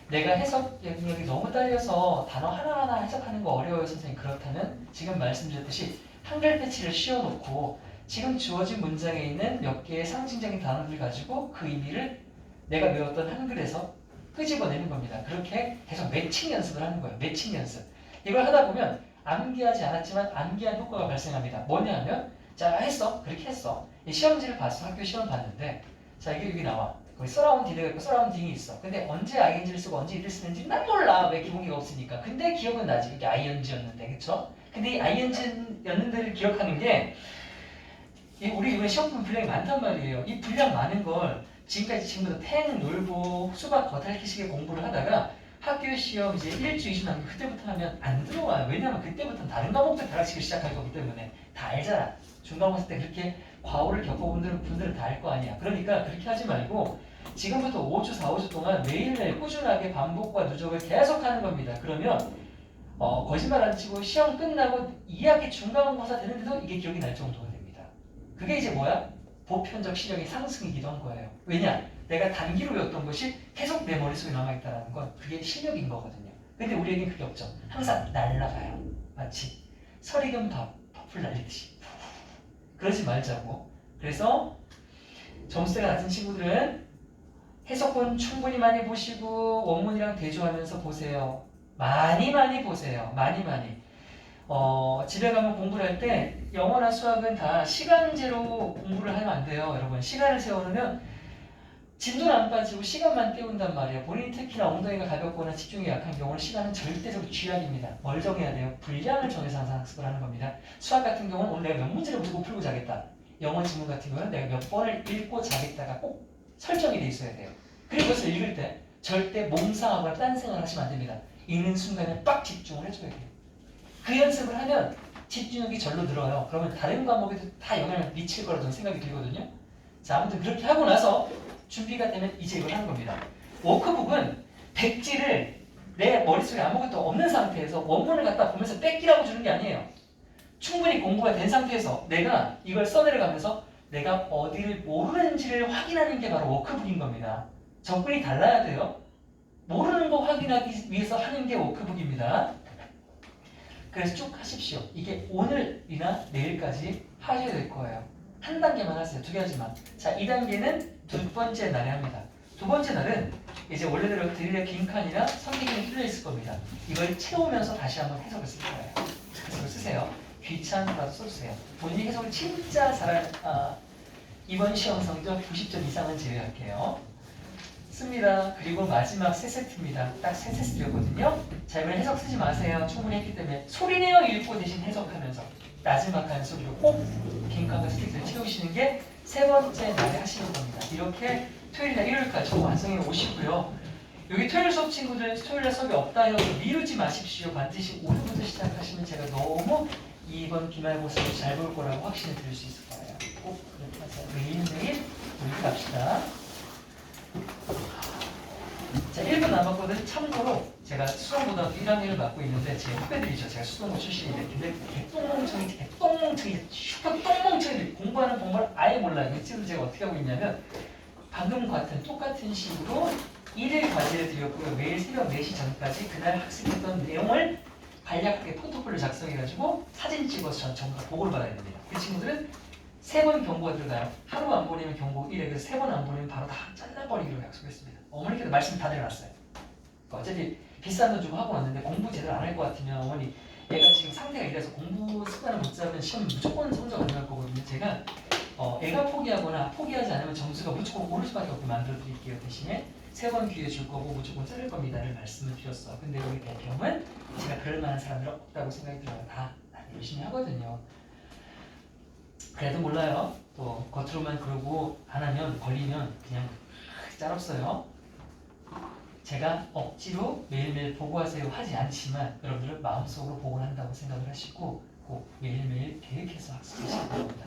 내가 해석 능력이 너무 딸려서 단어 하나하나 해석하는 거 어려워요, 선생님. 그렇다면 지금 말씀드렸듯이 한글 패치를 씌워놓고 지금 주어진 문장에 있는 몇 개의 상징적인 단어들을 가지고 그 의미를 내가 외웠던 한글에서 끄집어내는 겁니다. 그렇게 계속 매칭 연습을 하는 거예요. 매칭 연습. 이걸 하다 보면 암기하지 않았지만 암기한 효과가 발생합니다. 뭐냐 하면, 자, 했어. 그렇게 했어. 이 시험지를 봤어. 학교 시험 봤는데, 자, 이게 여기 나와. 거기 서라운딩이 있고 서라운딩이 있어. 근데 언제 ing를 쓰고 언제 it를 쓰는지 난 몰라. 왜 기본기가 없으니까. 근데 기억은 나지. 이게 ing였는데, 그쵸? 근데 이 ing였는데를 기억하는 게, 우리 이번에 시험 본 분량이 많단 말이에요. 이 분량 많은 걸 지금까지 친구들 탱, 놀고, 수박, 겉핥기식의 공부를 하다가 학교 시험 이제 1주, 2주 남고 그때부터 하면 안 들어와요. 왜냐면 그때부터는 다른 과목들 다락식을 시작할 거기 때문에 다 알잖아. 중간고사 때 그렇게 과오를 겪어본 분들은 다 알 거 아니야. 그러니까 그렇게 하지 말고 지금부터 5주, 4, 5주 동안 매일매일 꾸준하게 반복과 누적을 계속하는 겁니다. 그러면 거짓말 안 치고 시험 끝나고 2학기 중간고사 되는데도 이게 기억이 날 정도가 됩니다. 그게 이제 뭐야? 보편적 시력의 상승이기도 한 거예요. 왜냐? 내가 단기로 외웠던 것이 계속 내 머릿속에 남아있다는 건 그게 실력인 거거든요. 근데 우리에겐 그게 없죠. 항상 날아가요. 마치 설익은 퍼플 날리듯이. 그러지 말자고. 그래서 점수가 낮은 친구들은 해석본 충분히 많이 보시고 원문이랑 대조하면서 보세요. 많이 보세요. 많이. 집에 가면 공부를 할 때 영어나 수학은 다 시간제로 공부를 하면 안 돼요. 여러분 시간을 세워놓으면 진도는 안 빠지고 시간만 때운단 말이에요. 본인이 특히나 엉덩이가 가볍거나 집중이 약한 경우는 시간은 절대적으로 쥐약입니다. 뭘 정해야 돼요? 분량을 정해서 항상 학습을 하는 겁니다. 수학 같은 경우는 오늘 내가 몇 문제를 무조건 풀고 자겠다. 영어 지문 같은 경우는 내가 몇 번을 읽고 자겠다가 꼭 설정이 돼 있어야 돼요. 그리고 그것을 읽을 때 절대 몸상하거나 딴 생각을 하시면 안 됩니다. 읽는 순간에 빡 집중을 해줘야 돼요. 그 연습을 하면 집중력이 절로 늘어요. 그러면 다른 과목에도 다 영향을 미칠 거라는 생각이 들거든요. 자, 아무튼 그렇게 하고 나서 준비가 되면 이제 이걸 하는 겁니다. 워크북은 백지를 내 머릿속에 아무것도 없는 상태에서 원문을 갖다 보면서 뺏기라고 주는 게 아니에요. 충분히 공부가 된 상태에서 내가 이걸 써내려가면서 내가 어디를 모르는지를 확인하는 게 바로 워크북인 겁니다. 접근이 달라야 돼요. 모르는 거 확인하기 위해서 하는 게 워크북입니다. 그래서 쭉 하십시오. 이게 오늘이나 내일까지 하셔야 될 거예요. 한 단계만 하세요. 2가지만. 자, 2단계는 두 번째 날에 합니다. 두 번째 날은 이제 원래대로 드릴의 빈칸이나 선택이 뚫려 있을 겁니다. 이걸 채우면서 다시 한번 해석을 쓸 거예요. 해석을 쓰세요. 귀찮더라도 써주세요. 본인이 해석을 진짜 잘할 이번 시험 성적 90점 이상은 제외할게요. 씁니다. 그리고 마지막 세 세트입니다. 딱 세 세트 드렸거든요. 자, 이번에 해석 쓰지 마세요. 충분히 했기 때문에 소리내어 읽고 대신 해석하면서 나지막한 소리로 꼭 빈칸과 스틱을 채우시는 게 세 번째 날에 하시는 겁니다. 이렇게 토요일이나 일요일까지 완성해 오시고요. 여기 토요일 수업 친구들 토요일날 수업이 없다 해도 미루지 마십시오. 반드시 오늘부터 시작하시면 제가 너무 이번 기말고사를 잘 볼 거라고 확신을 드릴 수 있을 거예요. 꼭 그렇게 하세요. 매일매일 우리 갑시다. 자, 1분 남았거든. 참고로 제가 수동고등학교 1학년을 맡고 있는데 제 후배들이죠. 제가 수동고 출신인데 근데 개똥멍청이 슈퍼 똥멍청이들 공부하는 방법을 아예 몰라요. 지금 제가 어떻게 하고 있냐면 방금 같은 똑같은 식으로 1일 과제를 드렸고요. 매일 새벽 4시 전까지 그날 학습했던 내용을 간략하게 포토폴로 작성해가지고 사진 찍어서 전부 다 보고를 받아야 됩니다. 그 친구들은 3번 경고가 들어가요. 하루 안 보내면 경고 1회, 그래서 3번 안 보내면 바로 다 잘라버리기로 약속했습니다. 어머니께도 말씀 다 드려놨어요. 어차피 비싼 돈 주고 하고 왔는데 공부 제대로 안 할 것 같으면 어머니 애가 지금 상태가 이래서 공부 습관을 못 잡으면 시험 무조건 성적 안 나올 거거든요. 제가 애가 포기하거나 포기하지 않으면 점수가 무조건 오를 수밖에 없게 만들어 드릴게요. 대신에 3번 기회 줄 거고 무조건 자를 겁니다를 말씀을 드렸어. 근데 우리 대평은 제가 그럴 만한 사람들은 없다고 생각이 들어요. 다 열심히 하거든요. 그래도 몰라요. 또 겉으로만 그러고 안 하면 걸리면 그냥 짤없어요. 제가 억지로 매일매일 보고하세요 하지 않지만 여러분들은 마음속으로 보고를 한다고 생각을 하시고 꼭 매일매일 계획해서 학습하시는 겁니다.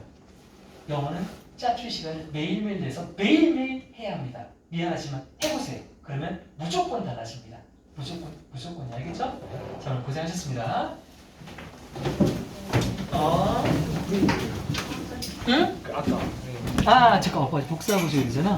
영어는 짜투리 시간을 매일매일 내서 매일매일 해야 합니다. 미안하지만 해보세요. 그러면 무조건 달라집니다. 무조건이 알겠죠? 자, 오늘 고생하셨습니다. 응? 아까 잠깐만, 복사하고 줘야 되잖아.